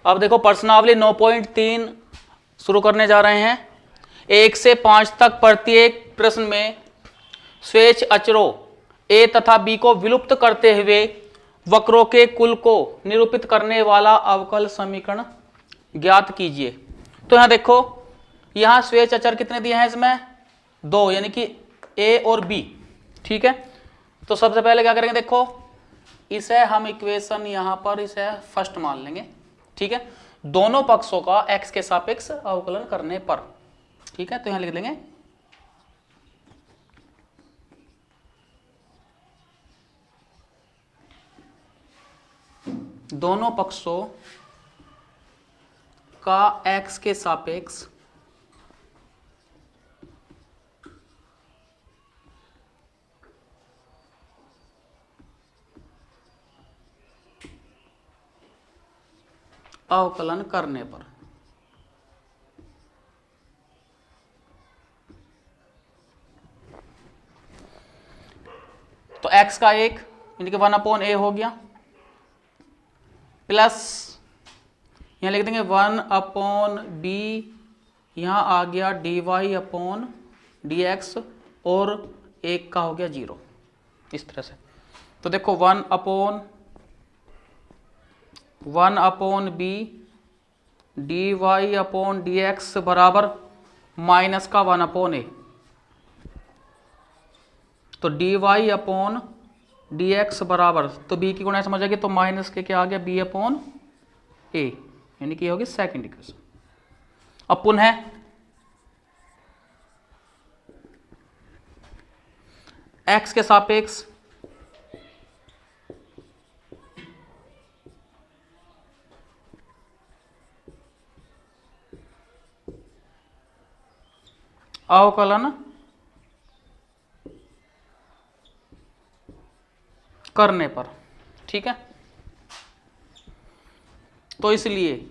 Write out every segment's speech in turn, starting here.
अब देखो प्रश्नावली 9.3 शुरू करने जा रहे हैं। 1 से 5 तक प्रत्येक प्रश्न में स्वेच्छ अचरों ए तथा बी को विलुप्त करते हुए वक्रों के कुल को निरूपित करने वाला अवकल समीकरण ज्ञात कीजिए। तो यहां देखो, यहां स्वेच्छ अचर कितने दिए हैं इसमें? 2, यानी कि ए और बी। ठीक है, तो सबसे पहले क्या करेंगे, देखो इसे हम इक्वेशन यहां पर इसे फर्स्ट मान लेंगे। ठीक है, दोनों पक्षों का x के सापेक्ष अवकलन करने पर। ठीक है, तो यहां लिख देंगे दोनों पक्षों का x के सापेक्ष अवकलन करने पर। तो x का 1 यानी कि 1/a हो गया, प्लस यहां लिख देंगे 1/b, यहां आ गया dy/dx और 1 का हो गया 0, इस तरह से। तो देखो 1/b dy/dx बराबर माइनस का 1/a। तो dy/dx बराबर, तो b की गुणा समझ आ गई, तो माइनस के क्या आ गया b/a, यानी कि होगी सेकंड इक्वेशन। अब पुनः x के सापेक्ष अवकलन करने पर। ठीक है, तो इसलिए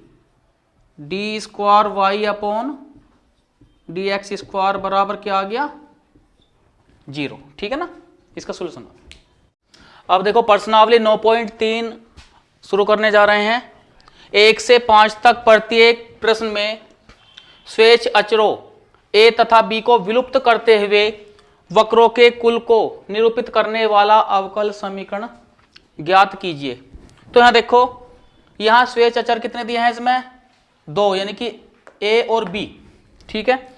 d² बराबर क्या आ गया 0। ठीक है ना, इसका सोल्यूशन। अब देखो प्रश्नावली 9.3 शुरू करने जा रहे हैं। 1 से 5 तक प्रत्येक प्रश्न में स्वेच्छ अचरों ए तथा बी को विलुप्त करते हुए वक्रों के कुल को निरूपित करने वाला अवकल समीकरण ज्ञात कीजिए। तो यहां देखो, यहां स्वेच्छ अचर कितने दिए हैं इसमें? 2, यानी कि ए और बी। ठीक है,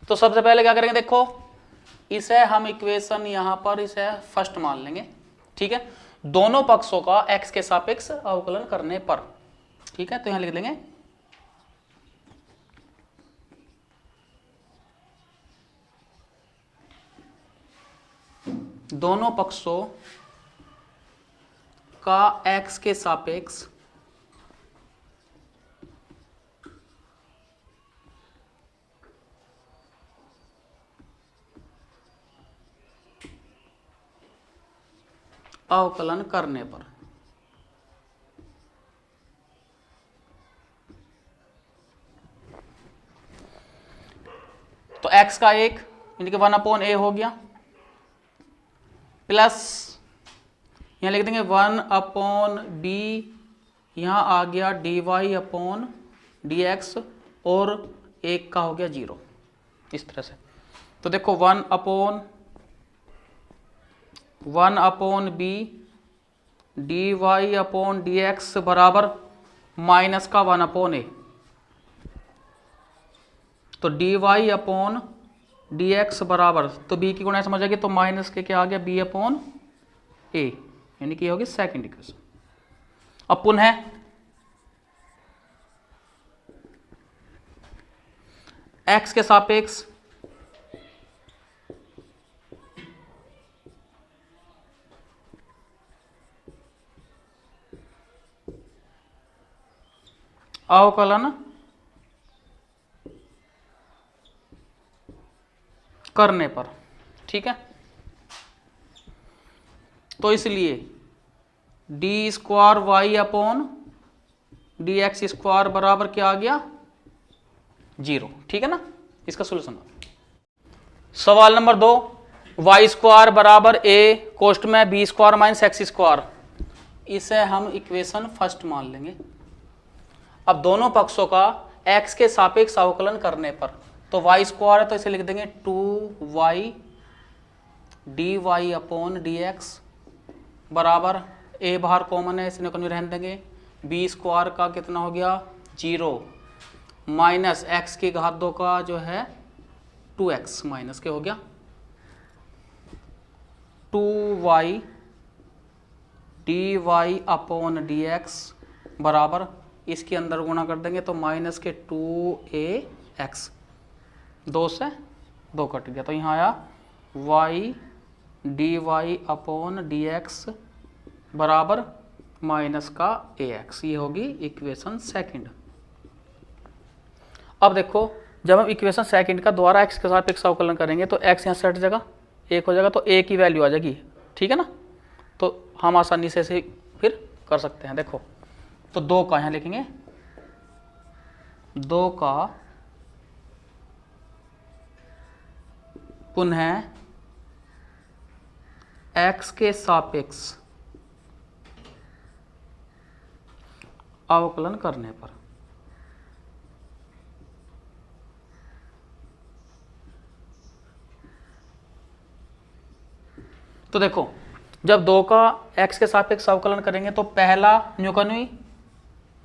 तो सबसे पहले क्या करेंगे, देखो इसे हम इक्वेशन यहां पर इसे फर्स्ट मान लेंगे। ठीक है, दोनों पक्षों का x के सापेक्ष अवकलन करने पर। ठीक है, तो यहां लिख देंगे दोनों पक्षों का x के सापेक्ष अवकलन करने पर। तो x का 1 यानी कि 1/a हो गया, प्लस यहां लिख देंगे 1/b, यहां आ गया dy/dx और 1 का हो गया 0, इस तरह से। तो देखो 1/b dy/dx बराबर माइनस का 1/a। तो dy/dx बराबर, तो b की गुणा समझ आ गई, तो माइनस के क्या आ गया b/a, यानी कि होगी सेकंड इक्वेशन। अब पुनः x के सापेक्ष अवकलन करने पर। ठीक है, तो इसलिए d²y/dx² बराबर क्या आ गया 0। ठीक है ना, इसका सोल्यूशन। सवाल नंबर 2, y² बराबर a कोष्ट में b² - x²। इसे हम इक्वेशन फर्स्ट मान लेंगे। अब दोनों पक्षों का x के सापेक्ष अवकलन करने पर, तो y स्क्वायर है तो इसे लिख देंगे 2y dy अपॉन dx बराबर, a बाहर कॉमन है इसने कहीं रहने देंगे, b स्क्वायर का कितना हो गया 0 माइनस x की घात 2 का जो है 2x माइनस के हो गया 2y dy अपॉन dx बराबर, इसके अंदर गुणा कर देंगे तो माइनस के 2ax, 2 से 2 कट गया तो यहाँ आया y dy अपॉन dx बराबर माइनस का ax। ये होगी इक्वेशन सेकंड। अब देखो जब हम इक्वेशन सेकंड का द्वारा x के सापेक्ष अवकलन करेंगे तो x यहाँ से हट जाएगा, 1 हो जाएगा तो a की वैल्यू आ जाएगी, ठीक है ना। तो हम आसानी से फिर कर सकते हैं। देखो तो 2 का यहाँ लिखेंगे, 2 का पुनः x के सापेक्ष अवकलन करने पर, तो देखो जब 2 का x के सापेक्ष अवकलन करेंगे तो पहला न्यूकन्वी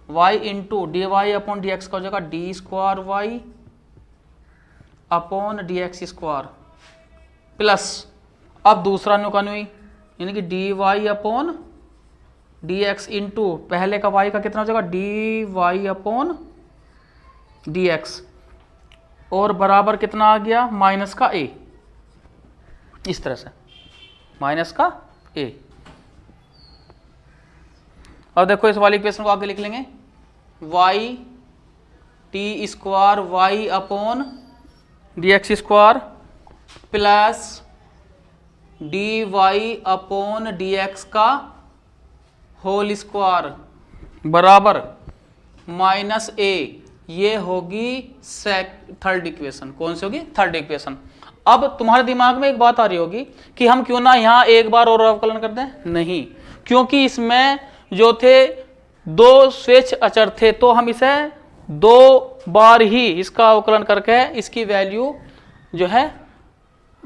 y into D Y upon D x का हो जाएगा D square Y upon D x square plus, अब दूसरा न्यूकन्वी यानी कि D Y upon D X into पहले का y का कितना हो जाएगा D Y upon D x और बराबर कितना आ गया माइनस का a, इस तरह से माइनस का a। अब देखो इस वाली इक्वेशन को आगे लिख लेंगे y T square Y upon D x square plus D Y upon D x का होल स्क्वायर बराबर माइनस a। ये होगी थर्ड इक्वेशन। कौन सी होगी? Third equation. अब तुम्हारे दिमाग में एक बात आ रही होगी कि हम क्यों ना यहाँ एक बार और अवकलन कर दें। नहीं, क्योंकि इसमें जो थे 2 स्वेच्छ अचर थे तो हम इसे 2 बार ही इसका अवकलन करके इसकी वैल्यू जो है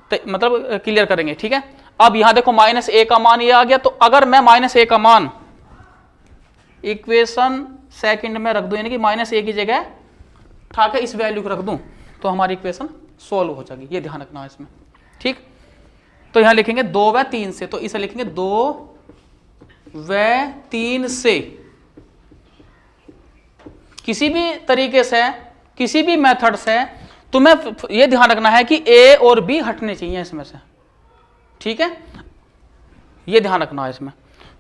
मतलब क्लियर करेंगे। ठीक है, अब यहां देखो माइनस a का मान ये आ गया, तो अगर मैं माइनस a का मान इक्वेशन सेकंड में रख दूं यानी कि माइनस a की जगह उठा के इस वैल्यू को रख दूं तो हमारी इक्वेशन सॉल्व हो जाएगी। ये ध्यान रखना है इसमें। ठीक, तो यहां लिखेंगे 2 व 3 से, तो इसे लिखेंगे 2 व 3 से। किसी भी तरीके से किसी भी मेथड से तुम्हें यह ध्यान रखना है कि a और b हटने चाहिए इसमें से। ठीक है, यह ध्यान रखना है इसमें।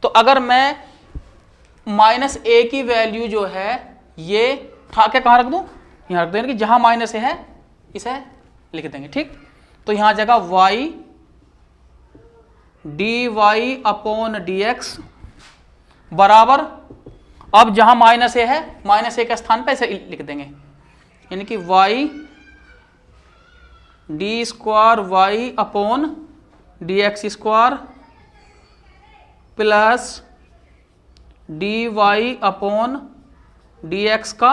तो अगर मैं माइनस a की वैल्यू जो है ये उठा के कहां रख दूं? यहां रख देंगे कि जहां माइनस a है इसे लिख देंगे। ठीक, तो यहां आ जाएगा y D Y upon D x बराबर, अब जहां माइनस a है माइनस a के स्थान पर इसे लिख देंगे यानी कि y D square Y upon D x square plus D Y upon D x का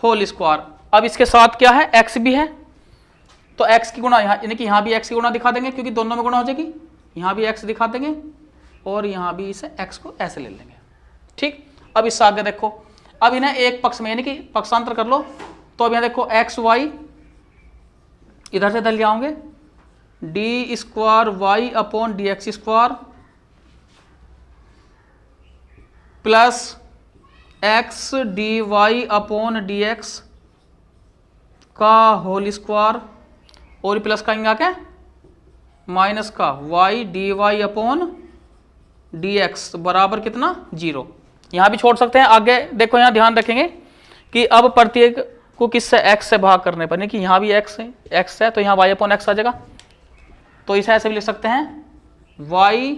होल स्क्वायर। अब इसके साथ क्या है? x भी है, तो x की गुणा यहाँ यानी कि यहाँ भी x की गुणा दिखा देंगे क्योंकि दोनों में गुणा हो जाएगी। यहाँ भी x दिखा देंगे और यहाँ भी इसे x को ऐसे ले लेंगे। ठीक, अब इससे आगे देखो, अब इन्हें एक पक्ष में यानी कि पक्षांतर कर लो, तो अब यहाँ देखो एक्स वाई इधर से इधर ले आओगे, D square Y upon D x square plus x D Y upon D x का होल स्क्वायर और प्लस का आगे माइनस का Y D Y upon D x बराबर कितना? 0। यहां भी छोड़ सकते हैं। आगे देखो, यहां ध्यान रखेंगे कि अब प्रत्येक को किससे x से भाग करने पर, नहीं कि यहां भी x है तो यहां y अपॉन x आ जाएगा, तो इसे ऐसे भी लिख सकते हैं y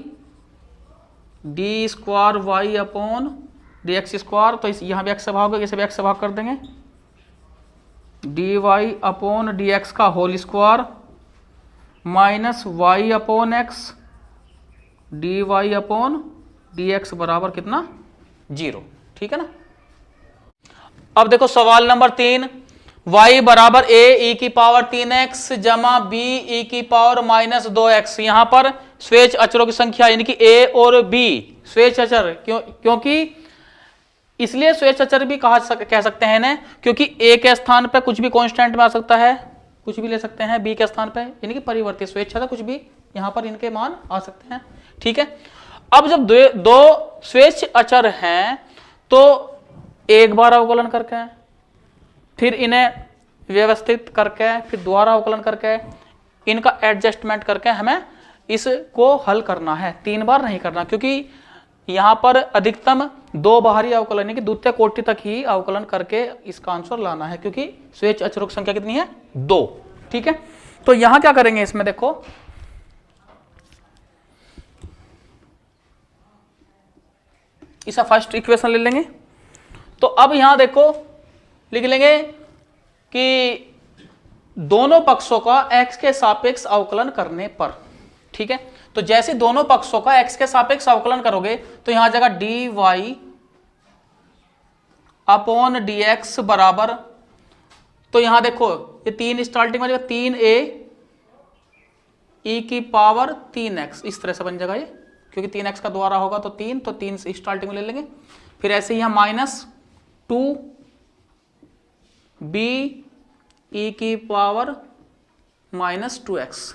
D square Y upon D x square, तो यहां भी x से भाग होगा, इसे भी x से भाग कर देंगे, D Y upon D x का whole square minus Y upon X D Y upon D x बराबर कितना? 0। ठीक है ना, अब देखो सवाल नंबर 3, y बराबर a e की पावर 3x जमा b e की पावर -2x। यहां पर स्वेच्छ अचरों की संख्या यानी कि a और b स्वेच्छ अचर, क्योंकि इसलिए स्वेच्छ अचर भी कह सकते हैं ना, क्योंकि a के स्थान पर कुछ भी कांस्टेंट में आ सकता है, कुछ भी ले सकते हैं b के स्थान पर, यानी कि परिवर्तित स्वेच्छ अचर कुछ भी यहां पर इनके मान आ सकते हैं। ठीक है, अब जब दो स्वेच्छ अचर हैं तो एक बार अवकलन करके, फिर इन्हें व्यवस्थित करके, फिर दोबारा अवकलन करके, इनका एडजस्टमेंट करके हमें इसको हल करना है, 3 बार नहीं करना, क्योंकि यहां पर अधिकतम 2 बाहरी अवकलन यानी कि द्वितीय कोटि तक ही अवकलन करके इसका आंसर लाना है, क्योंकि स्वेच्छ अचरों की संख्या कितनी है 2। ठीक है, तो यहां क्या करेंगे, इसमें देखो इसका फर्स्ट इक्वेशन ले लेंगे। तो अब यहां देखो लिख लेंगे कि दोनों पक्षों का x के सापेक्ष अवकलन करने पर। ठीक है, तो जैसे दोनों पक्षों का x के सापेक्ष अवकलन करोगे तो यहां आ जाएगा dy अपॉन dx बराबर, तो यहां देखो ये 3 स्टार्टिंग में 3a e की पावर 3x, इस तरह से बन जाएगा ये, क्योंकि 3x का द्वारा होगा तो 3, तो 3 स्टार्टिंग में ले लेंगे। फिर ऐसे ही यहां -2b e की पावर -2x,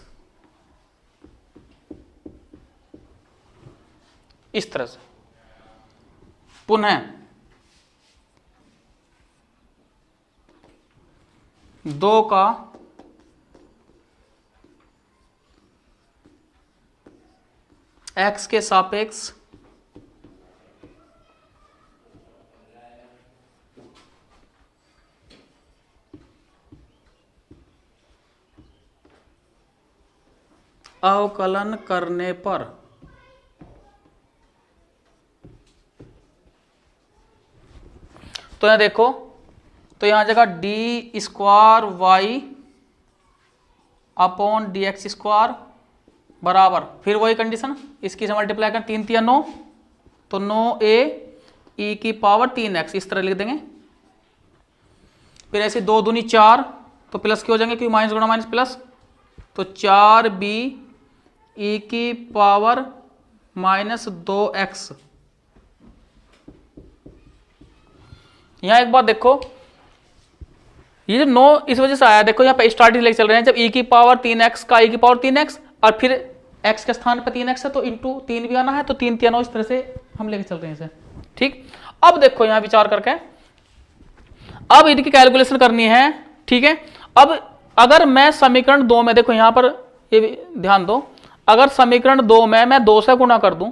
इस तरह से। पुनः 2 का x के सापेक्ष अवकलन करने पर तो यहां देखो, तो यहां जगह D square Y upon D x square बराबर, फिर वही कंडीशन, इसकी से मल्टीप्लाई कर 3 3 9, तो 9a e की पावर 3x, इस तरह लिख देंगे। फिर ऐसे 2 दूनी 4, तो प्लस के हो जाएंगे क्योंकि माइनस गुणा माइनस प्लस, तो 4b e की पावर -2x। यहां एक बात देखो, ये जो 9 इस वजह से आया, देखो यहाँ पे स्टार्टिंग लेके चल रहे हैं, जब e की पावर 3x का e की पावर 3x और फिर x के स्थान पे 3x है तो इंटू 3 भी आना है, तो 3 3 9, इस तरह से हम लेके चल रहे हैं इसे। ठीक, अब देखो यहां विचार करके, अब इनकी कैलकुलेशन करनी है। ठीक है, अब अगर मैं समीकरण 2 में, देखो यहां पर ये ध्यान दो, अगर समीकरण 2 में मैं 2 से गुणा कर दूं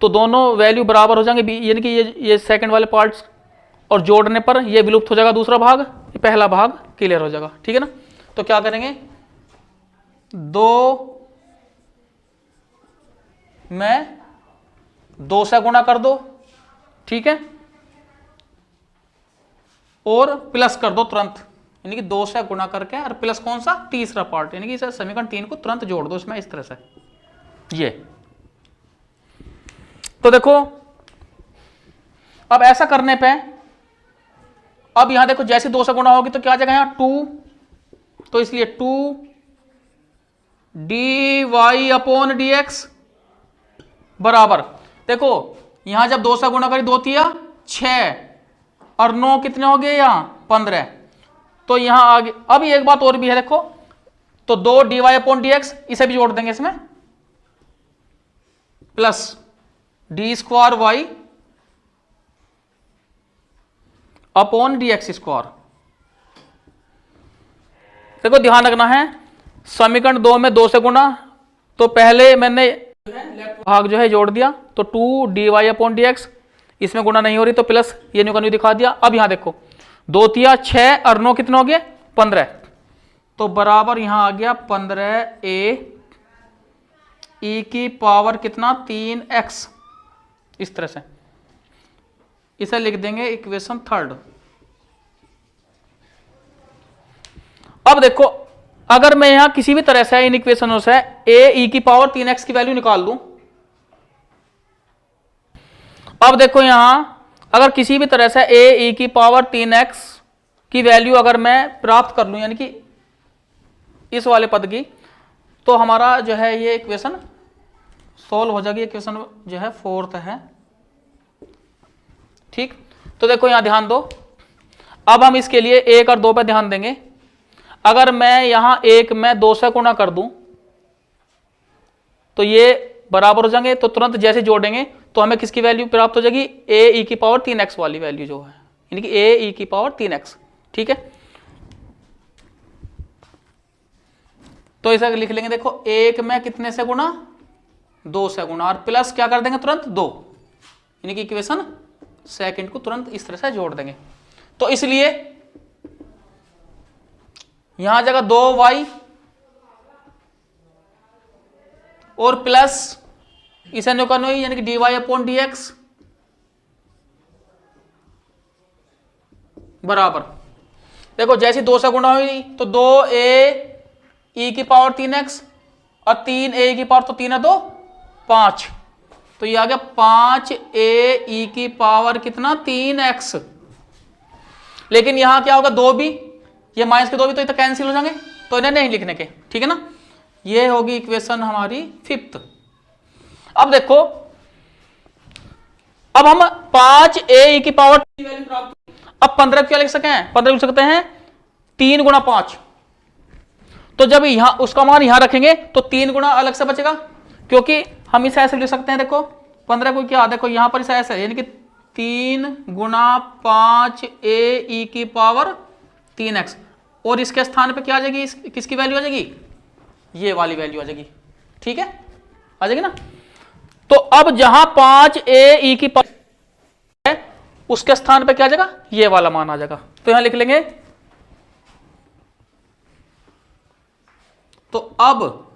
तो दोनों वैल्यू बराबर हो जाएंगे, यानी कि ये सेकंड वाले पार्ट्स, और जोड़ने पर ये विलुप्त हो जाएगा दूसरा भाग, ये पहला भाग क्लियर हो जाएगा। ठीक है ना, तो क्या करेंगे, 2 में 2 से गुणा कर दो, ठीक है, और प्लस कर दो तुरंत, यानी कि 2 से गुणा करके और प्लस कौन सा, तीसरा पार्ट, यानी कि इसे समीकरण 3 को तुरंत जोड़ दो इसमें, इस तरह से ये। तो देखो अब ऐसा करने पे, अब यहां देखो जैसे 2 से गुणा होगी तो क्या आ जाएगा यहां 2, तो इसलिए 2 dy अपॉन dx बराबर, देखो यहां जब 2 से गुणा करी 2 तिया 6 और 9 कितने हो गए यहां 15, तो यहां आगे अब एक बात और भी है, देखो तो 2 dy अपॉन dx, इसे भी जोड़ देंगे इसमें, plus D square Y upon D x square. देखो ध्यान रखना है, समीकरण 2 में 2 से गुणा, तो पहले मैंने भाग जो है जोड़ दिया, तो 2 D Y upon D X, इसमें गुणा नहीं हो रही तो प्लस ये न्यू का न्यू दिखा दिया। अब यहां देखो 2 तिया 6 और 9 कितने हो गए 15, तो बराबर यहां आ गया 15a e की पावर कितना 3x, इस तरह से इसे लिख देंगे इक्वेशन 3। अब देखो अगर मैं यहां किसी भी तरह से इन इक्वेशनों से a e की पावर 3x की वैल्यू निकाल दूं, अब देखो यहां अगर किसी भी तरह से ए ई की पावर 3x की वैल्यू अगर मैं प्राप्त कर लूं, यानी कि इस वाले पद की, तो हमारा जो है ये इक्वेशन सोल्व हो जाएगी। इक्वेशन जो है 4th है। ठीक, तो देखो यहां ध्यान दो। अब हम इसके लिए 1 और 2 पे ध्यान देंगे। अगर मैं यहां 1 में 2 से गुणा कर दूं तो ये बराबर हो जाएंगे, तो तुरंत जैसे जोड़ेंगे तो हमें किसकी वैल्यू प्राप्त हो जाएगी, ए ई की पावर 3x वाली वैल्यू जो है, यानी कि ए ई की पावर 3x। ठीक है, तो ऐसा लिख लेंगे। देखो 1 में कितने से गुणा, 2 से गुणा, और प्लस क्या कर देंगे तुरंत 2, यानी कि इक्वेशन सेकंड को तुरंत इस तरह से जोड़ देंगे। तो इसलिए यहां जगह 2y और प्लस इसे नो करना यानी कि dy अपॉन dx बराबर, देखो जैसी 2 से गुणा हुई तो 2a e की पावर 3x और 3a की पावर, तो 3 है 2 5, तो ये आ गया 5a e की पावर कितना 3x। लेकिन यहां क्या होगा 2 भी, ये माइनस के 2 भी तो कैंसिल हो जाएंगे, तो इन्हें नहीं लिखने के। ठीक है ना, ये होगी इक्वेशन हमारी 5th। अब देखो, अब हम 5a e की पावर की वैल्यू प्राप्त, अब 15 क्या लिख सकते हैं, 15 लिख सकते हैं 3 गुणा 5। तो जब यहां उसका मान यहां रखेंगे तो 3 गुणा अलग से बचेगा, क्योंकि हम इसे ऐसे लिख सकते हैं। देखो 15 को क्या, देखो यहां पर इसे ऐसे, यानी कि 3 गुणा 5a e की पावर 3x, और इसके स्थान पे क्या आ जाएगी, किसकी वैल्यू आ जाएगी, ये वाली वैल्यू आ जाएगी। ठीक है, आ जाएगी ना। तो अब जहां 5a e की पावर है उसके स्थान पे क्या आ जाएगा, ये वाला मान आ जाएगा। तो यहां लिख लेंगे, तो अब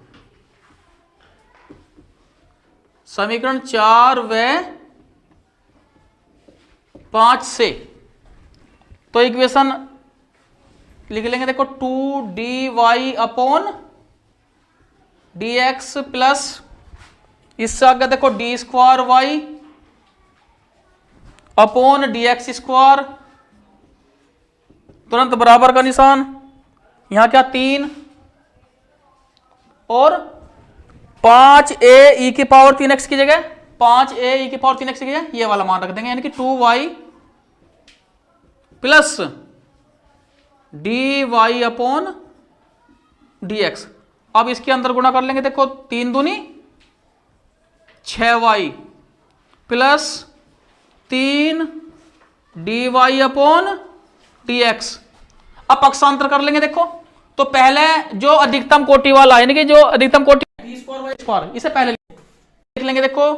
समीकरण 4 व 5 से तो इक्वेशन लिख लेंगे। देखो 2dy अपॉन dx प्लस इससे आगे देखो D square Y upon dx square, तुरंत बराबर का निशान, यहां क्या 3 और 5a e की पावर 3x की जगह 5a e की पावर 3x की जगह ये वाला मान रख देंगे, यानी कि 2y plus dy upon dx। अब इसके अंदर गुणा कर लेंगे। देखो 3 दूनी 6y plus 3 dy upon dx। अब पक्षांतर कर लेंगे। देखो तो पहले जो अधिकतम कोटि वाला, यानी कि जो अधिकतम कोटि डी स्क्वायर वाई स्क्वायर, इसे पहले लिख लेंगे। देखो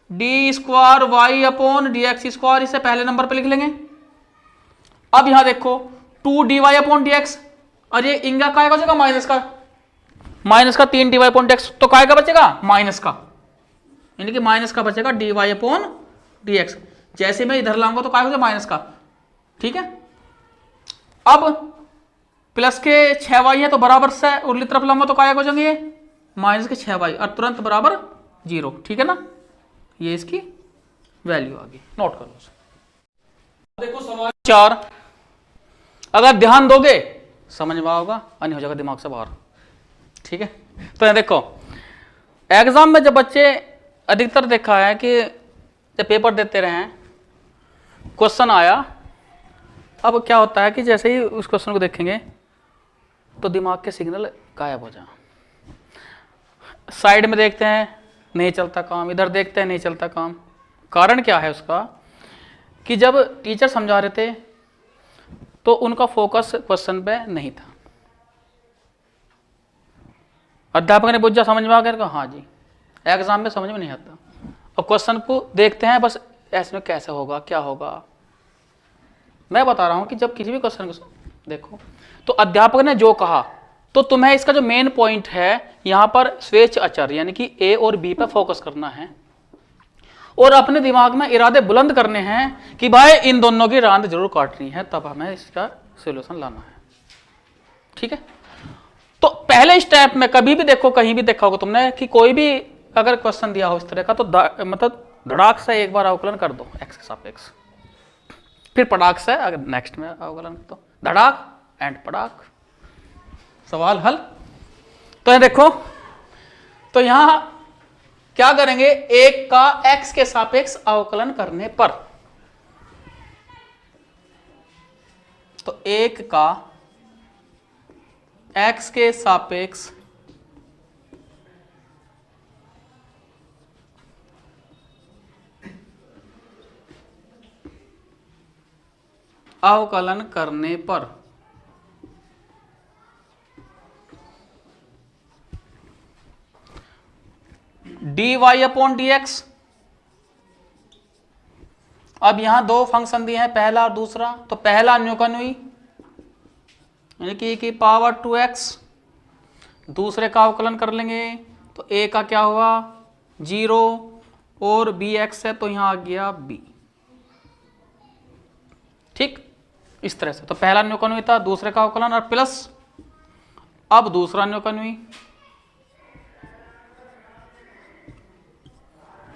D square Y upon D x square, इसे पहले नंबर पे लिख लेंगे। अब यहां देखो 2 D Y upon D x, और ये इंगा काय का बचेगा माइनस का, माइनस का 3 D Y upon D X, तो काय का बचेगा माइनस का, यानी कि माइनस का बचेगा D Y upon D X. जैसे मैं इधर लाऊंगा तो काय हो जाएगा माइनस का। ठीक है, अब प्लस के 6y है तो बराबर से उर्ली तरफ लाऊंगा तो काय हो जाएंगे माइनस के 6y, और तुरंत बराबर 0। ठीक है ना, ये इसकी वैल्यू आ गई, नोट करो। देखो सवाल 4, अगर ध्यान दोगे समझ में आओगा, नहीं हो जाएगा दिमाग से बाहर। ठीक है, तो देखो एग्जाम में जब बच्चे अधिकतर देखा है कि जब पेपर देते रहे हैं क्वेश्चन आया, अब क्या होता है कि जैसे ही उस क्वेश्चन को देखेंगे तो दिमाग के सिग्नल गायब हो जाए। साइड में देखते हैं नहीं चलता काम, इधर देखते हैं नहीं चलता काम। कारण क्या है उसका कि जब टीचर समझा रहे थे तो उनका फोकस क्वेश्चन पे नहीं था। अध्यापक ने पूछा समझ में आ गया, हाँ जी। एग्जाम में समझ में नहीं आता, और क्वेश्चन को देखते हैं बस ऐसे में कैसे होगा क्या होगा। मैं बता रहा हूं कि जब किसी भी क्वेश्चन को देखो तो अध्यापक ने जो कहा, तो तुम्हें इसका जो मेन पॉइंट है यहां पर स्वेच्छ अचर यानी कि ए और बी पर फोकस करना है, और अपने दिमाग में इरादे बुलंद करने हैं कि भाई इन दोनों की रांद जरूर काटनी है, तब हमें इसका सोल्यूशन लाना है। ठीक है, तो पहले स्टेप में कभी भी देखो, कहीं भी देखा होगा तुमने कि कोई भी अगर क्वेश्चन दिया हो इस तरह का, तो मतलब धड़ाक से एक बार अवकलन कर दो एक्स के सापेक्ष। फिर पटाख से अगर नेक्स्ट में अवकलन तो धड़ाक एंड पटाख। सवाल हल। तो ये देखो, तो यहां क्या करेंगे, एक का x के सापेक्ष अवकलन करने पर, तो एक का x के सापेक्ष अवकलन करने पर dy अपॉन dx। अब यहां दो फंक्शन दिए हैं, पहला और दूसरा, तो पहला न्यूकन्वी यानी कि e की पावर 2x, दूसरे का अवकलन कर लेंगे तो a का क्या हुआ 0 और bx है तो यहां आ गया b। ठीक, इस तरह से। तो पहला न्यूकन्वी था, दूसरे का अवकलन और प्लस अब दूसरा न्यूकन्वी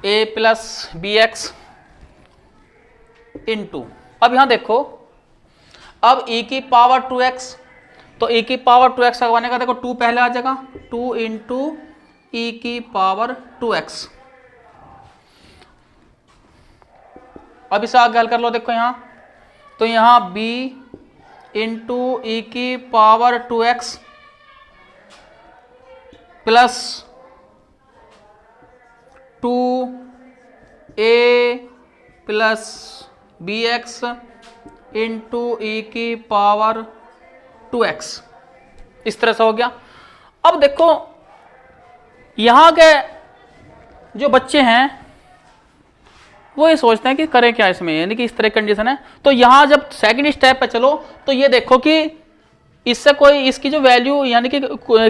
a plus B X into, अब यहां देखो, अब e की पावर 2x, तो e की पावर 2x लगवाने का देखो 2 पहले आ जाएगा, 2 इंटू ई की पावर 2x। अब इसे आगे हल कर लो, देखो यहां, तो यहां b इंटू ई की power 2x plus 2a plus B X into E की पावर 2x, इस तरह से हो गया। अब देखो यहां के जो बच्चे हैं वो ये सोचते हैं कि करें क्या इसमें, यानी कि इस तरह कंडीशन है। तो यहां जब सेकंड स्टेप पे चलो तो ये देखो कि इससे कोई इसकी जो वैल्यू यानी कि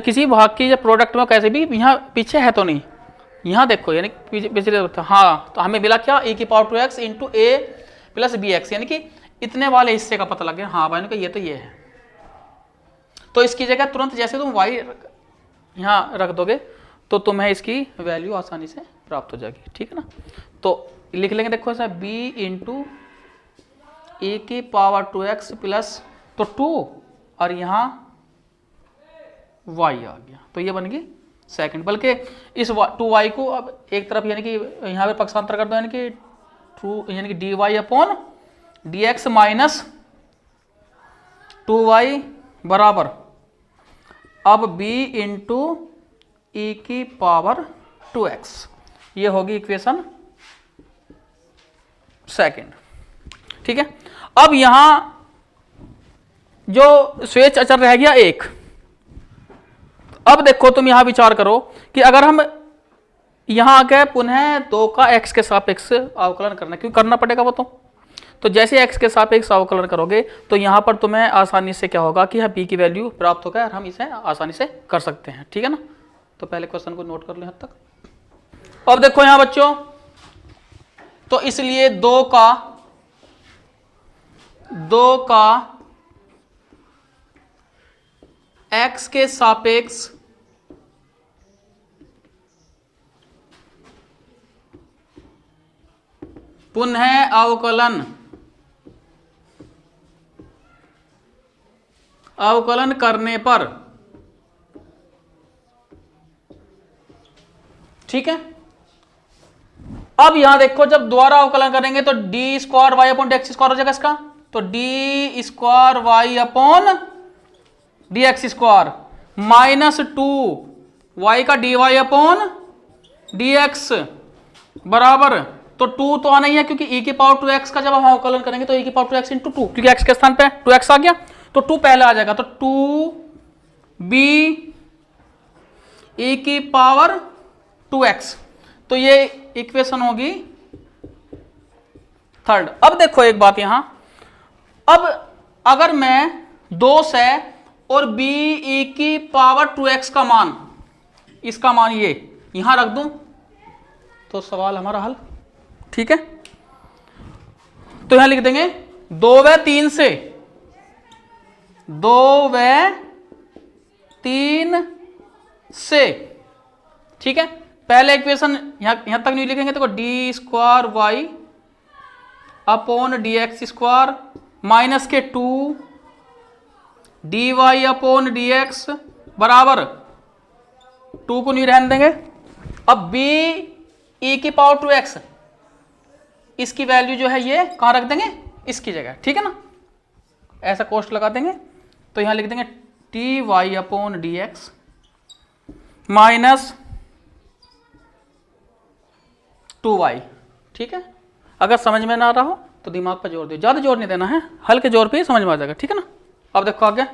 किसी भाग की जब प्रोडक्ट में कैसे भी यहाँ पीछे है तो नहीं, यहाँ देखो यानी पिछले हाँ, तो हमें मिला क्या e की पावर 2x इंटू ए प्लस बी एक्स, यानी कि इतने वाले हिस्से का पता लग गया। हाँ भाई, ये तो ये है, तो इसकी जगह तुरंत जैसे तुम y यहाँ रख दोगे तो तुम्हें इसकी वैल्यू आसानी से प्राप्त हो जाएगी। ठीक है ना, तो लिख लेंगे, देखो ऐसा b इंटू ए की पावर 2x प्लस तो 2 और यहाँ y आ गया, तो ये बन गई सेकंड। बल्कि इस 2y को अब एक तरफ यानी कि यहाँ पे पक्षांतर कर दो, यानी कि 2 यानी कि dy upon dx minus 2y बराबर अब b इंटू ई की पावर 2x, ये होगी इक्वेशन सेकंड। ठीक है, अब यहां जो स्वेच्छ अचर रह गया एक। अब देखो तुम यहां विचार करो कि अगर हम यहां आके पुनः 2 का x के सापेक्ष अवकलन करना, क्यों करना पड़ेगा वो तो जैसे x के सापेक्ष अवकलन करोगे तो यहां पर तुम्हें आसानी से क्या होगा कि b की वैल्यू प्राप्त होगा और हम इसे आसानी से कर सकते हैं। ठीक है ना, तो पहले क्वेश्चन को नोट कर लो यहां तक। अब देखो यहां बच्चों, तो इसलिए 2 का x के सापेक्ष पुनः अवकलन करने पर, ठीक है। अब यहां देखो जब दोबारा अवकलन करेंगे तो D square Y upon D x square हो जाएगा इसका, तो D square Y upon D x square minus 2 Y का D Y upon D x बराबर, तो 2 तो आना ही है क्योंकि e की पावर 2x का जब हम अवकलन करेंगे तो e की पावर 2x इंटू 2, क्योंकि x के स्थान पे 2x आ गया तो 2 पहले आ जाएगा, तो 2b e की पावर 2x, तो ये इक्वेशन होगी थर्ड। अब देखो एक बात यहां, अब अगर मैं 2 से और b e की पावर 2x का मान, इसका मान ये यहां रख दूं तो सवाल हमारा हल। ठीक है, तो यहां लिख देंगे 2 व 3 से, 2 व 3 से। ठीक है, पहले इक्वेशन यहां तक नहीं लिखेंगे तो D square Y upon D x square minus के 2 D Y upon D x बराबर 2 को नहीं रहने देंगे। अब b e की पावर 2x इसकी वैल्यू जो है ये कहां रख देंगे, इसकी जगह, ठीक है ना। ऐसा कोष्ट लगा देंगे तो यहां लिख देंगे T Y upon D X minus 2y, ठीक है। अगर समझ में ना रहा हो तो दिमाग पर जोर दो, ज्यादा जोर नहीं देना है, हल्के जोर पे ही समझ में आ जाएगा, ठीक है ना। अब देखो आगे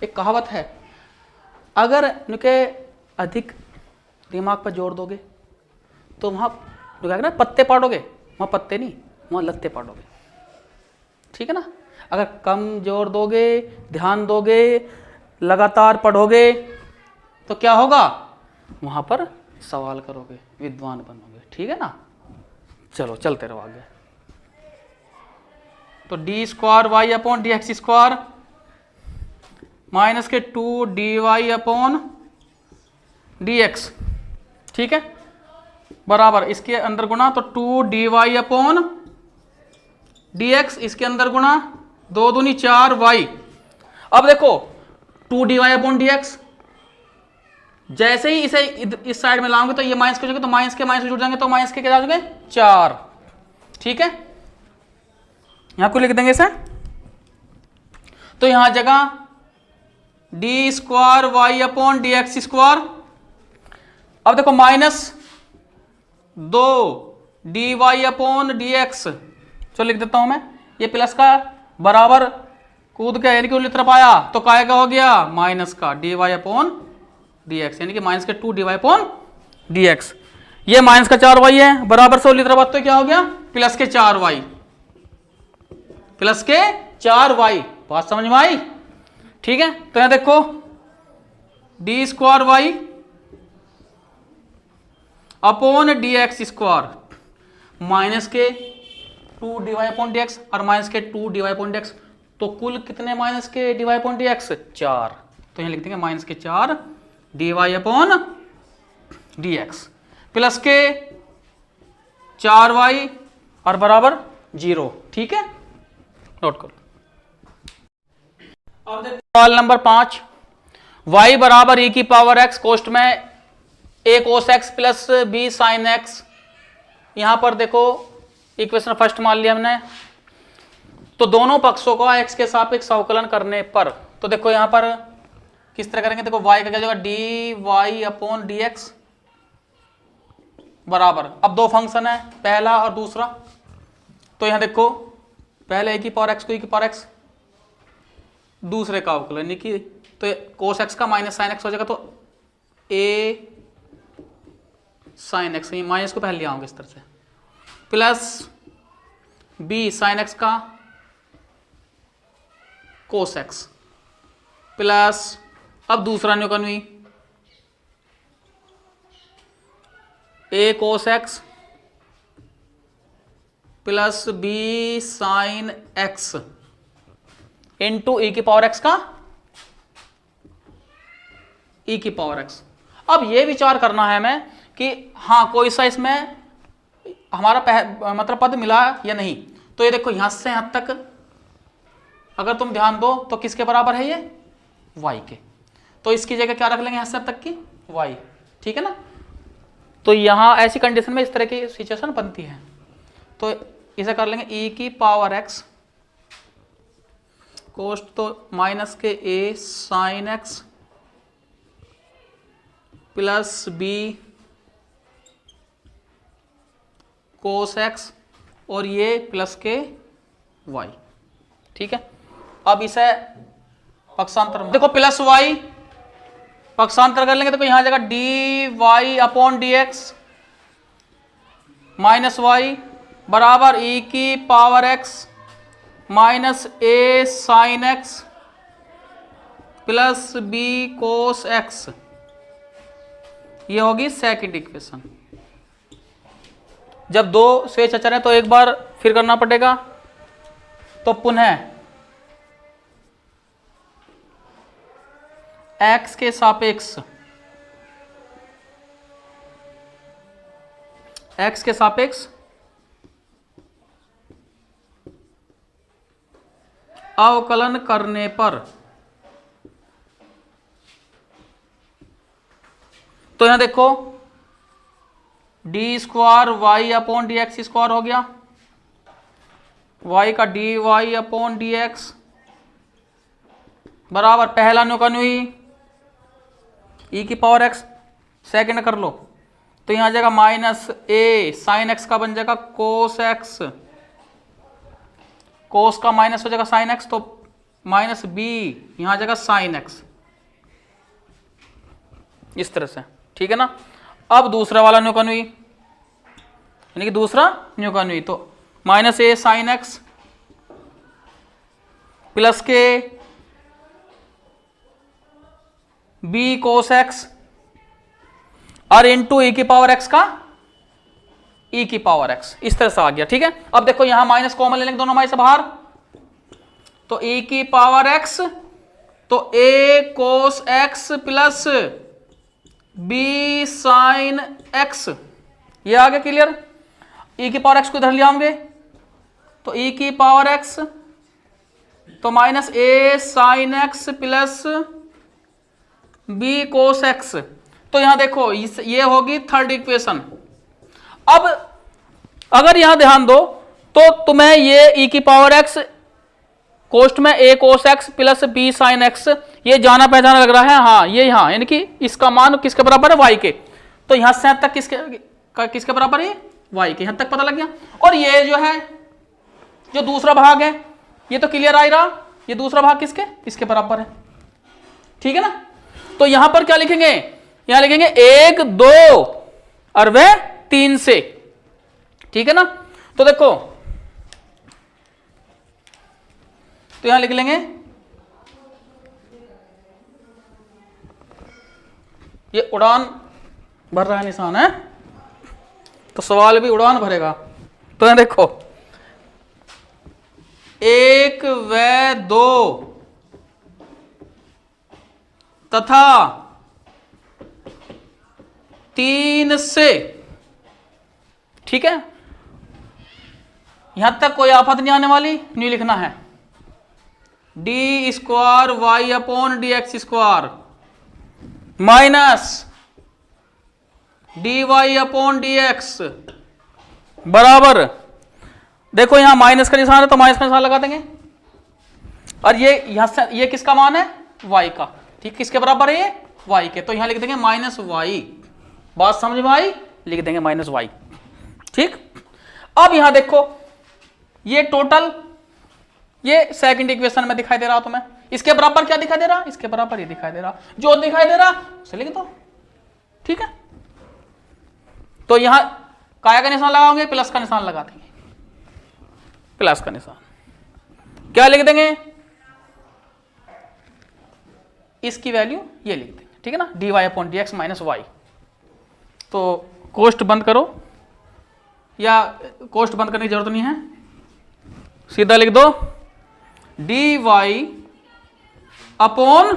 एक कहावत है, अगर उनके अधिक दिमाग पर जोर दोगे तो वहां ना पत्ते पाड़ोगे, वहां पत्ते नहीं, वहां लत्ते पाड़ोगे, ठीक है ना। अगर कम जोर दोगे, ध्यान दोगे, लगातार पढ़ोगे तो क्या होगा, वहां पर सवाल करोगे, विद्वान बनोगे, ठीक है ना। चलो चलते रहो आगे। तो D square Y upon D x square minus के 2 D Y upon D X, ठीक है, बराबर इसके अंदर गुना तो 2 D Y upon D X, इसके अंदर गुना 2 दूनी 4 वाई। अब देखो 2 D Y upon D X, जैसे ही इसे इस साइड में लाओगे तो ये माइनस के जाएंगे, तो माइनस के माइनस जुड़ जाएंगे, तो माइनस के क्या आ जाएंगे 4, ठीक है। यहां को लिख देंगे इसे, तो यहां जगह D square Y upon D x square. अब देखो minus 2 D Y upon D X, चलो लिख देता हूं मैं, ये प्लस का बराबर कूद के यानी कि उल्टी तरफ आया तो काय का हो गया माइनस का D Y upon D X, यानी कि माइनस के 2 D Y upon D x. ये माइनस का 4 वाई है, बराबर से उल्टी तरफ तो क्या हो गया प्लस के 4 वाई, प्लस के 4 वाई। बात समझ में आई, ठीक है। तो यहां देखो D square Y upon D x square minus के 2 D Y upon D x और माइनस के 2 D Y upon D X, तो कुल कितने माइनस के D Y upon D X 4, तो यहां लिख देंगे माइनस के 4 D Y upon D X plus के 4 वाई और बराबर 0, ठीक है, नोट करो। अब देखो सवाल नंबर 5, y बराबर e की पावर x कोष्ट में a cos x plus b sin x। यहां पर देखो इक्वेशन फर्स्ट मान लिया हमने, तो दोनों पक्षों को x के सापेक्ष अवकलन करने पर, तो देखो यहां पर किस तरह करेंगे, देखो y का क्या जाएगा D Y upon D x बराबर, अब दो फंक्शन है पहला और दूसरा, तो यहां देखो पहले a की पावर x को e की पावर x, दूसरे का अवकलन नहीं की, तो cos x का माइनस साइन x हो जाएगा, तो a साइन x, ये माइनस को पहले ले आऊंगा इस तरह से, प्लस b साइन x का cos x प्लस, अब दूसरा न्यूकन हुई a cos x plus b sine x into e की पावर x का e की पावर x। अब ये विचार करना है हमें कि हाँ कोई सा इसमें हमारा मतलब पद मिला या नहीं, तो ये देखो यहां से यहां तक अगर तुम ध्यान दो तो किसके बराबर है ये y के, तो इसकी जगह क्या रख लेंगे यहां से अब तक की y, ठीक है ना। तो यहां ऐसी कंडीशन में इस तरह की सिचुएशन बनती है, तो इसे कर लेंगे e की पावर x कोष्ट तो माइनस के a sine x plus b cos x और ये प्लस के y, ठीक है। अब इसे पक्षांतर में देखो प्लस y पक्षांतर कर लेंगे, तो यहां जाएगा D Y upon D X minus Y बराबर e की power x minus a sine x plus b cos x, ये होगी सेकंड इक्वेशन। जब दो स्वेच्छ अचर है तो एक बार फिर करना पड़ेगा, तो पुनः x के सापेक्ष अवकलन करने पर, तो यहां देखो D square Y upon D x square हो गया, y का D Y upon D x बराबर पहला न्यूकन हुई e की पावर x, सेकंड कर लो तो यहां आ जाएगा माइनस ए साइन x का बन जाएगा कोस x, कोस का माइनस हो जाएगा साइन x, तो माइनस b यहां आ जाएगा साइन x, इस तरह से, ठीक है ना। अब दूसरा वाला न्यूकन हुई, यानी कि दूसरा न्यूकन हुई, तो minus A sine X plus के बी कोस एक्स और इंटू ई की पावर एक्स का ई की पावर एक्स, इस तरह से आ गया, ठीक है। अब देखो यहां माइनस कॉमन ले लेंगे दोनों हमारे से बाहर, तो ई की पावर एक्स, तो A cos X plus B sine X, ये आ गया क्लियर। ई की पावर एक्स को इधर ले आऊंगे तो ई की पावर एक्स, तो minus A sine X plus B cos X, तो यहां देखो ये होगी थर्ड इक्वेशन। अब अगर यहां ध्यान दो तो तुम्हें ये ई की पावर एक्स कोष्ट में A cos X plus B sine X, ये जाना पहचाना लग रहा है, हाँ ये यहां, यानी कि इसका मान किसके बराबर है, वाई के, तो यहां से तक किसके बराबर है, वाई के, यहां तक पता लग गया। और ये जो है जो दूसरा भाग है ये तो क्लियर आ रहा, ये दूसरा भाग किसके, इसके बराबर है, ठीक है ना। तो यहां पर क्या लिखेंगे, यहां लिखेंगे 1 2 और वह 3 से, ठीक है ना। तो देखो तो यहां लिख लेंगे ये उड़ान भर रहा है निशान है, तो सवाल भी उड़ान भरेगा। तो यहां देखो 1 व 2 तथा 3 से, ठीक है, यहां तक कोई आफत नहीं आने वाली, नहीं लिखना है D square Y upon D x square minus D Y upon D x बराबर, देखो यहां माइनस का निशान है तो माइनस का निशान लगा देंगे, और ये यहां से ये किसका मान है, वाई का, ठीक, किसके बराबर है ये, वाई के, तो यहां लिख देंगे माइनस वाई, बात समझ में आई, लिख देंगे माइनस वाई, ठीक। अब यहां देखो ये टोटल, ये सेकंड इक्वेशन में दिखाई दे रहा तुम्हें, इसके बराबर क्या दिखाई दे रहा, इसके बराबर ये दिखाई दे रहा, जो दिखाई दे रहा उसे लिख दो, ठीक है। तो यहां काय का निशान लगाओगे, प्लस का निशान लगा देंगे, प्लस का निशान, क्या लिख देंगे, इसकी वैल्यू ये लिख देंगे, ठीक है ना, D Y upon D X minus Y. तो कोष्ट बंद करो, या कोष्ट बंद करने की जरूरत नहीं है, सीधा लिख दो D Y upon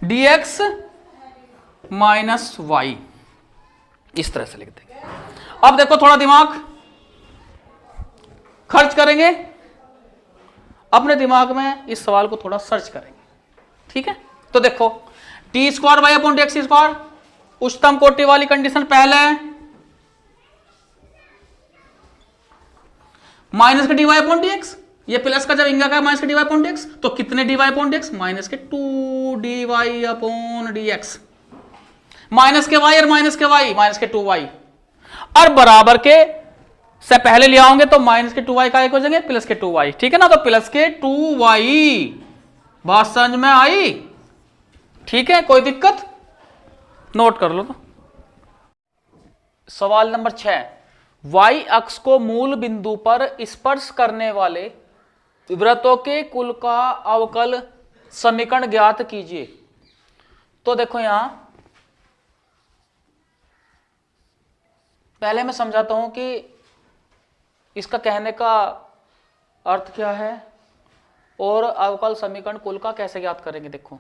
D X minus Y, इस तरह से लिख देंगे। अब देखो थोड़ा दिमाग खर्च करेंगे, अपने दिमाग में इस सवाल को थोड़ा सर्च करेंगे, ठीक है। तो देखो T square Y upon D x square, उच्चतम कोटि वाली कंडीशन पहले माइनस के D Y upon D x, ये प्लस का जब इंगा का माइनस के D Y upon D X, तो कितने D Y upon D X, minus के 2 D Y upon D X, minus के वाई और माइनस के वाई, माइनस के 2 वाई, और बराबर के से पहले ले आओगे तो माइनस के 2 वाई का एक हो जाएंगे प्लस के 2 वाई, ठीक है ना। तो प्लस के 2 वाई, बात समझ में आई, ठीक है, कोई दिक्कत, नोट कर लो। तो सवाल नंबर 6, वाई अक्ष को मूल बिंदु पर स्पर्श करने वाले वृत्तों के कुल का अवकल समीकरण ज्ञात कीजिए। तो देखो यहां पहले मैं समझाता हूं कि इसका कहने का अर्थ क्या है और अवकल समीकरण कुल का कैसे ज्ञात करेंगे। देखो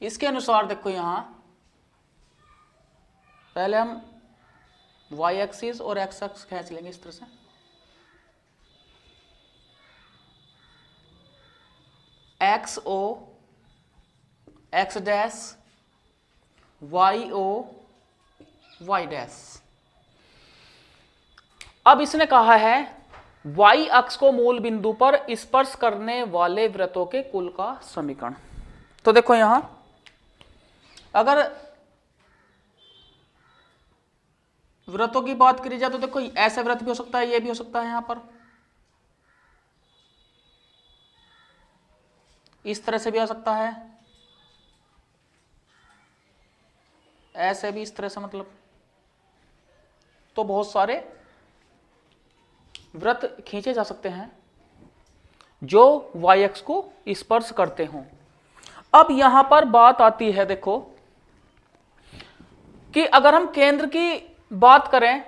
इसके अनुसार देखो यहां पहले हम y एक्सिस और x एक्सिस खींच लेंगे इस तरह से, एक्स ओ x dash Y O Y dash. अब इसने कहा है y अक्ष को मूल बिंदु पर स्पर्श करने वाले वृत्तों के कुल का समीकरण। तो देखो यहां अगर वृत्तों की बात करी जाए तो देखो ऐसा वृत्त भी हो सकता है, ये भी हो सकता है, यहां पर इस तरह से भी आ सकता है, ऐसे भी, इस तरह से, मतलब तो बहुत सारे वृत्त खींचे जा सकते हैं जो y अक्ष को स्पर्श करते हों। अब यहां पर बात आती है देखो कि अगर हम केंद्र की बात करें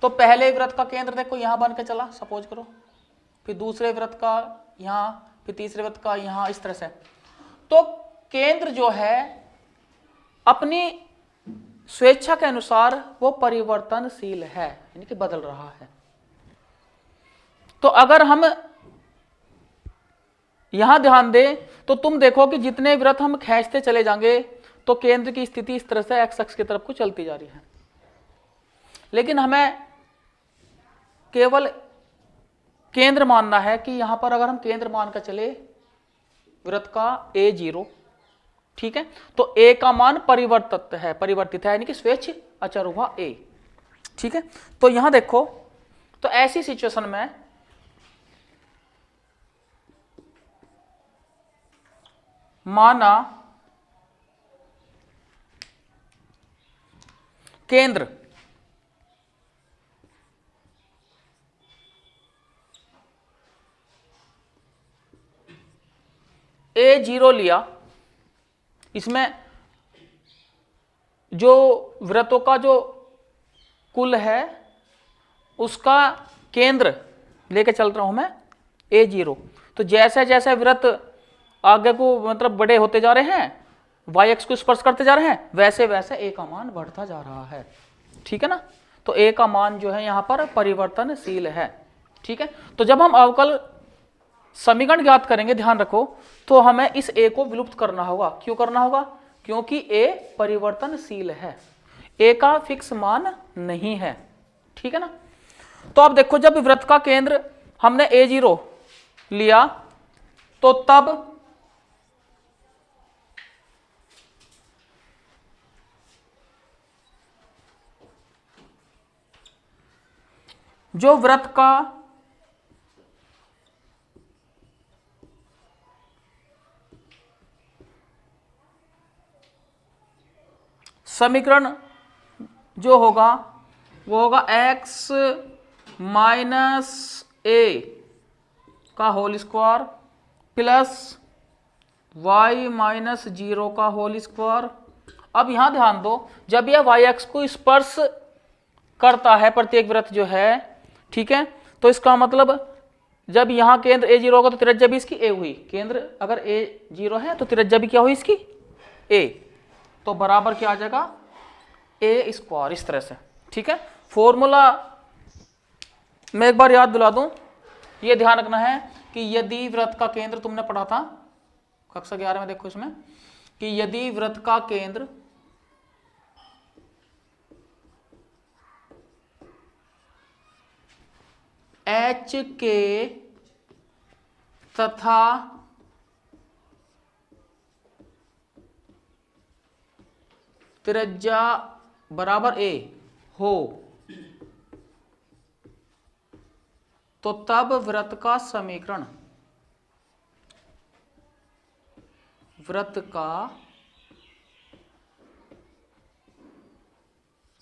तो पहले वृत्त का केंद्र देखो यहां बन के चला, सपोज करो, फिर दूसरे वृत्त का यहां, फिर तीसरे वृत्त का यहां, इस तरह से। तो केंद्र जो है अपनी स्वेच्छा के अनुसार वो परिवर्तनशील है, यानी कि बदल रहा है। तो अगर हम यहां ध्यान दें तो तुम देखो कि जितने वृत्त हम खींचते चले जाएंगे तो केंद्र की स्थिति इस तरह से एक्स अक्ष की तरफ को चलती जा रही है, लेकिन हमें केवल केंद्र मानना है कि यहां पर अगर हम केंद्र मानकर चले वृत्त का a0, ठीक है, तो a का मान परिवर्तित है यानी कि स्वेच्छ अचर हुआ a, ठीक है। तो यहां देखो, तो ऐसी सिचुएशन में माना केंद्र a0 लिया, इसमें जो वृत्तों का जो कुल है उसका केंद्र लेके चल रहा हूं मैं a0। तो जैसे जैसे वृत्त आगे को मतलब बड़े होते जा रहे हैं, y अक्ष को स्पर्श करते जा रहे हैं, वैसे वैसे a का मान बढ़ता जा रहा है, ठीक है ना। तो a का मान जो है यहां पर परिवर्तनशील है, ठीक है। तो जब हम अवकल समीकरण ज्ञात करेंगे, ध्यान रखो, तो हमें इस a को विलुप्त करना होगा। क्यों करना होगा? क्योंकि a परिवर्तनशील है, a का फिक्स मान नहीं है, ठीक है ना। तो अब देखो, जब वृत्त का केंद्र हमने a0 लिया तो तब जो वृत्त का समीकरण जो होगा वो होगा x माइनस a का whole square plus y minus 0 का होल स्क्वायर। अब यहां ध्यान दो, जब यह y अक्ष को स्पर्श करता है प्रत्येक वृत्त जो है, ठीक है, तो इसका मतलब जब यहां केंद्र a0 होगा तो त्रिज्या भी इसकी a हुई। केंद्र अगर a0 है तो त्रिज्या भी क्या हुई इसकी a, तो बराबर क्या आ जाएगा a स्क्वायर, इस तरह से, ठीक है। फॉर्मूला मैं एक बार याद दिला दूं, ये ध्यान रखना है कि यदि वृत्त का केंद्र, तुमने पढ़ा था कक्षा 11 में, देखो इसमें कि यदि वृत्त का केंद्र एच के तथा त्रिज्या बराबर a हो तो तब वृत्त का समीकरण, वृत्त का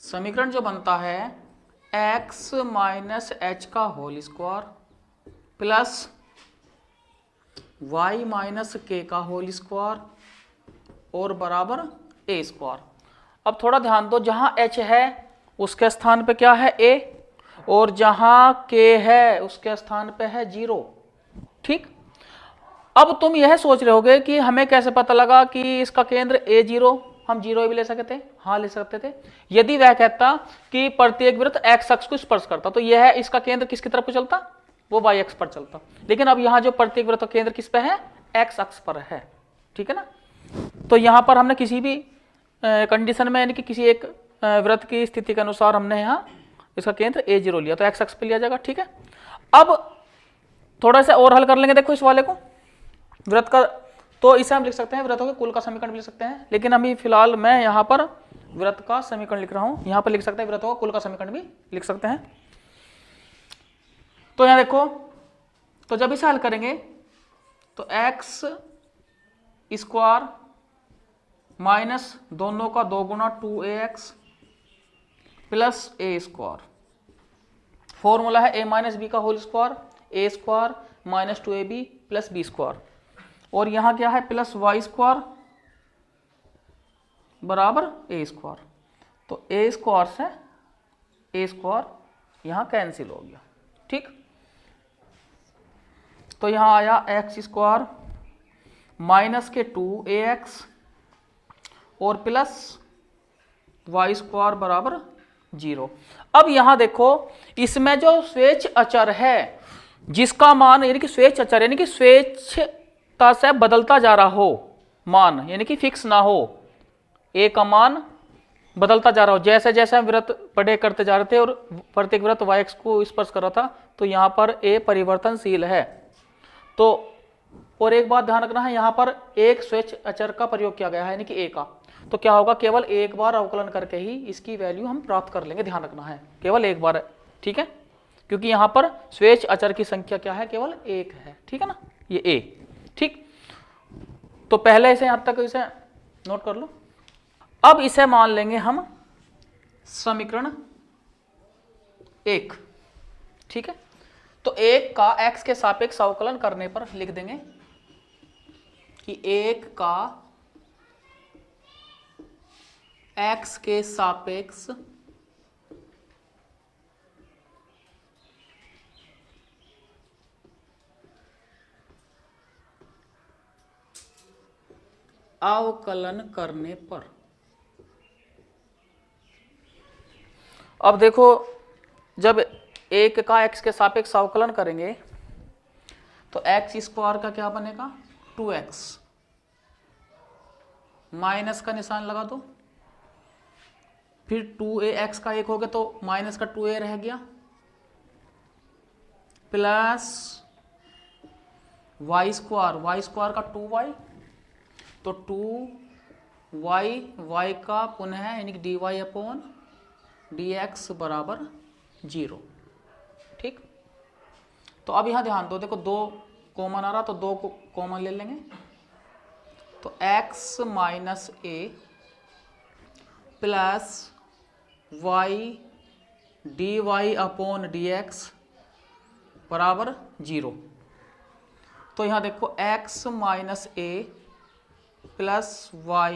समीकरण जो बनता है x माइनस एच का whole square plus y minus के का होल स्क्वायर और बराबर a स्क्वायर। अब थोड़ा ध्यान दो, जहां h है उसके स्थान पे क्या है a, और जहां k है उसके स्थान पे है 0, ठीक। अब तुम यह सोच रहे होगे कि हमें कैसे पता लगा कि इसका केंद्र a0, हम 0 भी ले सकते थे, हाँ ले सकते थे, यदि वह कहता कि प्रत्येक वृत्त x अक्ष को स्पर्श करता, तो यह इसका केंद्र किसकी तरफ को चलता, वो y अक्ष पर चलता। लेकिन अब यहाँ जो प्रत्येक वृत्त का केंद्र किस पे है, एक्स अक्ष पर है, ठीक है ना। तो यहाँ पर हमने किसी भी कंडीशन में यानी कि किसी एक वृत्त की स्थिति के अनुसार हमने यहाँ इसका केंद्र A0 लिया, तो एक्स अक्ष पे लिया जाएगा, ठीक है। अब थोड़ा सा और हल कर लेंगे, देखो इस वाले को वृत्त का, तो इसे हम लिख सकते हैं वृत्तों के कुल का समीकरण भी लिख सकते हैं, लेकिन अभी फिलहाल मैं यहाँ पर वृत्त का समीकरण लिख रहा हूँ। यहाँ पर लिख सकते हैं वृत्तों का कुल का समीकरण भी लिख सकते हैं। तो यहाँ देखो, तो जब इसे हल करेंगे तो एक्स स्क्वायर माइनस दोनों का 2 गुना 2ax plus a square, formula है a माइनस बी का whole square, a square minus 2ab plus b square, और यहाँ क्या है प्लस वाई स्क्वायर बराबर ए स्क्वायर। तो ए स्क्वायर से ए स्क्वायर यहाँ कैंसिल हो गया, ठीक। तो यहाँ आया एक्स स्क्वायर माइनस के 2ax और प्लस वाई स्क्वायर बराबर 0। अब यहाँ देखो इसमें जो स्वेच्छ अचर है जिसका मान यानी कि स्वेच्छ अचर यानी कि स्वेच्छता से बदलता जा रहा हो मान, यानी कि फिक्स ना हो, ए का मान बदलता जा रहा हो, जैसे जैसे हम वृत्त बड़े करते जा रहे थे और प्रत्येक वृत्त y एक्स को स्पर्श कर रहा था, तो यहाँ पर ए परिवर्तनशील है। तो और एक बात ध्यान रखना है, यहाँ पर एक स्वेच्छ अचर का प्रयोग किया गया है यानी कि ए का, तो क्या होगा केवल एक बार अवकलन करके ही इसकी वैल्यू हम प्राप्त कर लेंगे, ध्यान रखना है केवल एक बार, ठीक है, क्योंकि यहाँ पर स्वेच्छ अचर की संख्या क्या है केवल एक है, ठीक है ना, ये ए, ठीक। तो पहले इसे यहाँ तक इसे नोट कर लो। अब इसे मान लेंगे हम समीकरण 1, ठीक है। तो 1 का x के सापेक्ष अवकलन करने पर लिख देंगे कि 1 का x के सापेक्ष अवकलन करने पर, अब देखो जब 1 का x के सापेक्ष अवकलन करेंगे तो एक्स स्क्वायर का क्या बनेगा 2x, माइनस का निशान लगा दो, फिर 2ax का 1 हो गया तो माइनस का 2a रह गया, प्लस वाई स्क्वायर का 2y, तो 2y का पुनः यानी कि dy अपॉन dx बराबर 0, ठीक। तो अब यहाँ ध्यान दो, देखो 2 कॉमन आ रहा तो 2 को कॉमन ले लेंगे, तो x minus a plus y dy upon dx बराबर 0। तो यहाँ देखो x minus a plus y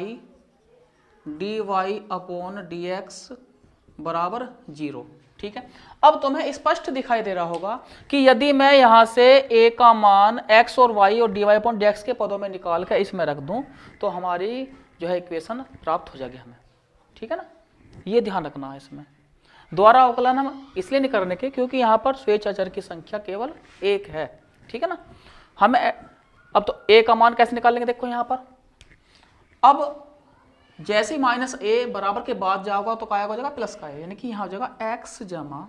dy upon dx बराबर 0, ठीक है। अब तुम्हें स्पष्ट दिखाई दे रहा होगा कि यदि मैं यहां से a का मान x और y और dy अपॉन dx के पदों में निकाल कर इसमें रख दूं तो हमारी जो है इक्वेशन प्राप्त हो जाएगी हमें, ठीक है ना। ये ध्यान रखना है, इसमें द्वारा अवकलन हम इसलिए नहीं करने के क्योंकि यहाँ पर स्वेच्छ अचर की संख्या केवल 1 है, ठीक है ना। हमें अब तो a का मान कैसे निकालेंगे, देखो यहाँ पर अब जैसे माइनस a बराबर के बाद जाओगा तो क्या हो जाएगा प्लस का है, यानी कि यहाँ हो जाएगा x जमा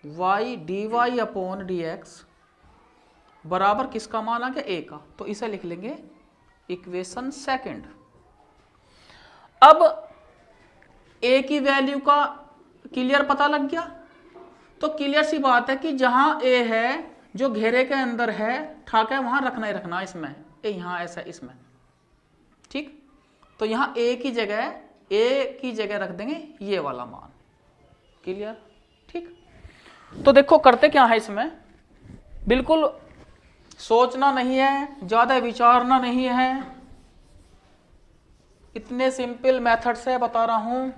y dy अपॉन dx बराबर किसका मान आ गया a का, तो इसे लिख लेंगे इक्वेशन सेकंड। अब a की वैल्यू का क्लियर पता लग गया, तो क्लियर सी बात है कि जहां a है जो घेरे के अंदर है ठाक है वहां रखना ही रखना, इसमें a यहाँ ऐसा इसमें, ठीक। तो यहाँ a की जगह रख देंगे ये वाला मान, क्लियर, ठीक। तो देखो करते क्या है, इसमें बिल्कुल सोचना नहीं है, ज्यादा विचारना नहीं है, इतने सिंपल मेथड से बता रहा हूं,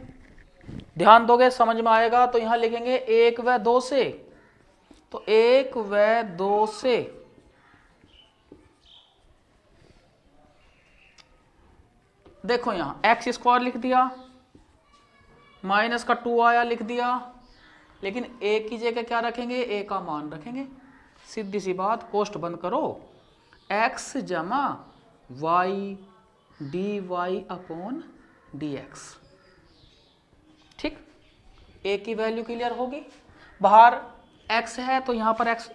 ध्यान दोगे समझ में आएगा। तो यहां लिखेंगे 1 व 2 से, तो 1 व 2 से देखो यहां एक्स स्क्वायर लिख दिया, माइनस का 2 आया लिख दिया, लेकिन a की जगह क्या रखेंगे, a का मान रखेंगे। सीधी सी बात, कोष्ट बंद करो, एक्स जमा Y D Y upon D X. ठीक, ए की वैल्यू क्लियर होगी, बाहर एक्स है तो यहाँ पर एक्स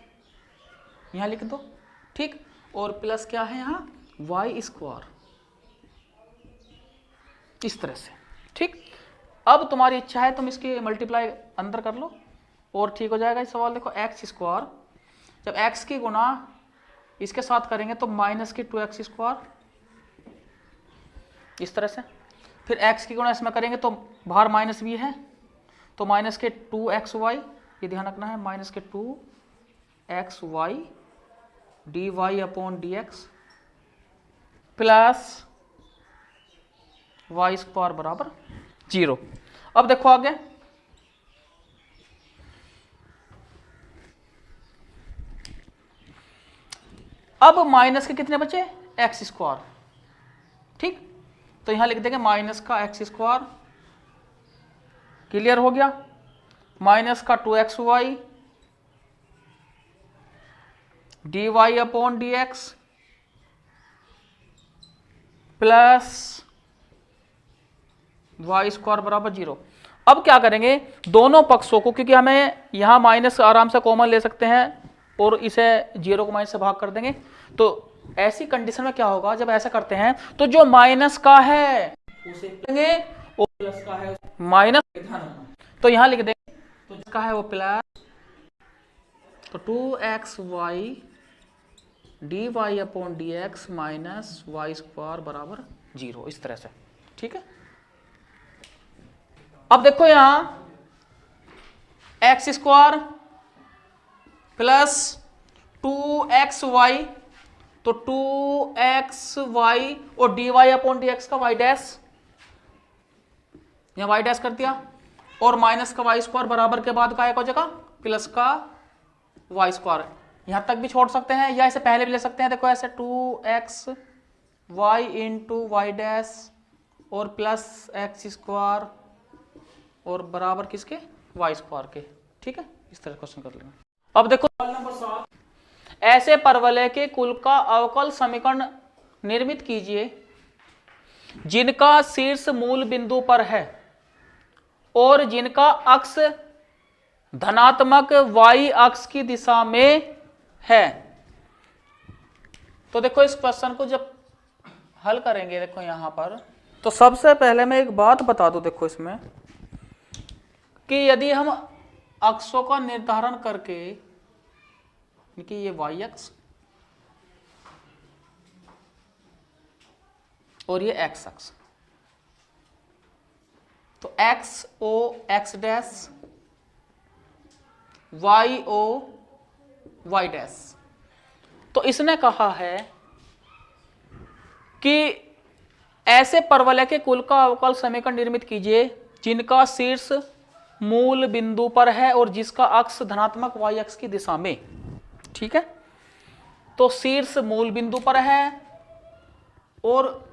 यहाँ लिख दो। ठीक, और प्लस क्या है यहाँ वाई स्क्वायर, इस तरह से। ठीक, अब तुम्हारी इच्छा है तुम इसकी मल्टीप्लाई अंदर कर लो और ठीक हो जाएगा ये सवाल। देखो एक्स स्क्वायर, जब एक्स की गुना इसके साथ करेंगे तो माइनस की 2x स्क्वायर, इस तरह से। फिर x की गुना इसमें करेंगे तो बाहर माइनस भी है तो माइनस के 2xy, ये ध्यान रखना है, माइनस के 2xy D Y upon D X plus Y square बराबर 0। अब देखो आगे, अब माइनस के कितने बचे एक्स स्क्वायर। ठीक, तो यहां लिख देंगे माइनस का एक्स स्क्वायर, क्लियर हो गया, माइनस का 2xy D Y upon D X plus Y square बराबर 0। अब क्या करेंगे, दोनों पक्षों को, क्योंकि हमें यहां माइनस आराम से कॉमन ले सकते हैं और इसे 0 को माइनस से भाग कर देंगे, तो ऐसी कंडीशन में क्या होगा, जब ऐसा करते हैं तो जो माइनस का है उसे लेंगे और प्लस का है माइनस, तो यहां लिख देंगे, तो जिसका है वो प्लस, तो 2xy D Y upon D X minus Y square बराबर 0, इस तरह से। ठीक है, अब देखो यहां एक्स स्क्वायर प्लस 2xy, तो 2xy और dy अपॉन dx का y डैश, यहां y डैश कर दिया, और माइनस का वाई स्क्वायर बराबर के बाद का एक हो जाएगा प्लस का वाई स्क्वायर। यहां तक भी छोड़ सकते हैं या इसे पहले भी ले सकते हैं। देखो ऐसे 2xy इंटू वाई डैश और प्लस एक्स स्क्वायर और बराबर किसके वाई स्क्वायर के। ठीक है, इस तरह क्वेश्चन कर लेंगे। अब देखो सवाल नंबर 7, ऐसे परवलय के कुल का अवकल समीकरण निर्मित कीजिए जिनका शीर्ष मूल बिंदु पर है और जिनका अक्ष धनात्मक y अक्ष की दिशा में है। तो देखो इस क्वेश्चन को जब हल करेंगे, देखो यहां पर, तो सबसे पहले मैं एक बात बता दूं, देखो इसमें कि यदि हम अक्षों का निर्धारण करके, कि ये y अक्ष और ये x अक्ष, तो x o x dash, y o y dash, तो इसने कहा है कि ऐसे परवलय के कुल का अवकल समीकरण निर्मित कीजिए जिनका शीर्ष मूल बिंदु पर है और जिसका अक्ष धनात्मक y अक्ष की दिशा में। ठीक है, तो शीर्ष मूल बिंदु पर है और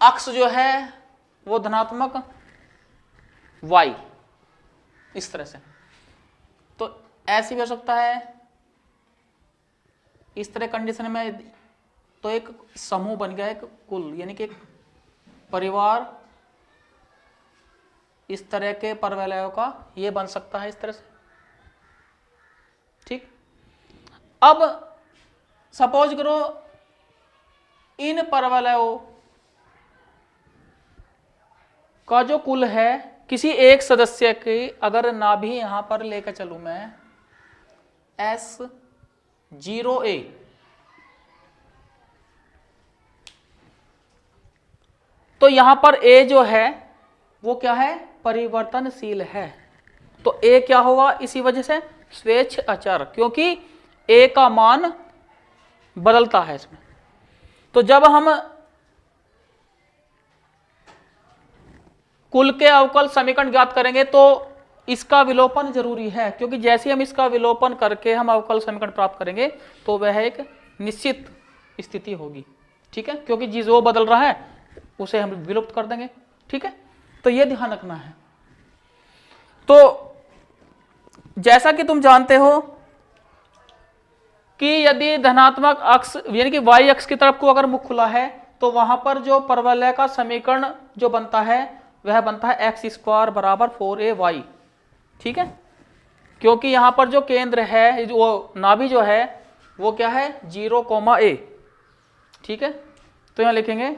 अक्ष जो है वो धनात्मक y, इस तरह से। तो ऐसी भी हो सकता है इस तरह कंडीशन में, तो एक समूह बन गया, एक कुल, यानी कि एक परिवार इस तरह के परवलयों का ये बन सकता है, इस तरह से। ठीक, अब सपोज करो इन परवलयों का जो कुल है किसी एक सदस्य की अगर नाभि यहां पर लेकर चलूं मैं S0a, तो यहां पर a जो है वो क्या है, परिवर्तनशील है। तो a क्या हुआ, इसी वजह से स्वेच्छ अचर, क्योंकि a का मान बदलता है इसमें। तो जब हम कुल के अवकल समीकरण ज्ञात करेंगे तो इसका विलोपन जरूरी है, क्योंकि जैसे हम इसका विलोपन करके हम अवकल समीकरण प्राप्त करेंगे तो वह एक निश्चित स्थिति होगी। ठीक है, क्योंकि जो बदल रहा है उसे हम विलुप्त कर देंगे। ठीक है, तो यह ध्यान रखना है। तो जैसा कि तुम जानते हो कि यदि धनात्मक अक्ष यानी कि y अक्ष की तरफ को अगर मुख खुला है तो वहां पर जो परवलय का समीकरण जो बनता है वह बनता है x स्क्वायर बराबर 4ay। ठीक है, क्योंकि यहां पर जो केंद्र है वो नाभि जो है वो क्या है 0, a। ठीक है, तो यहां लिखेंगे,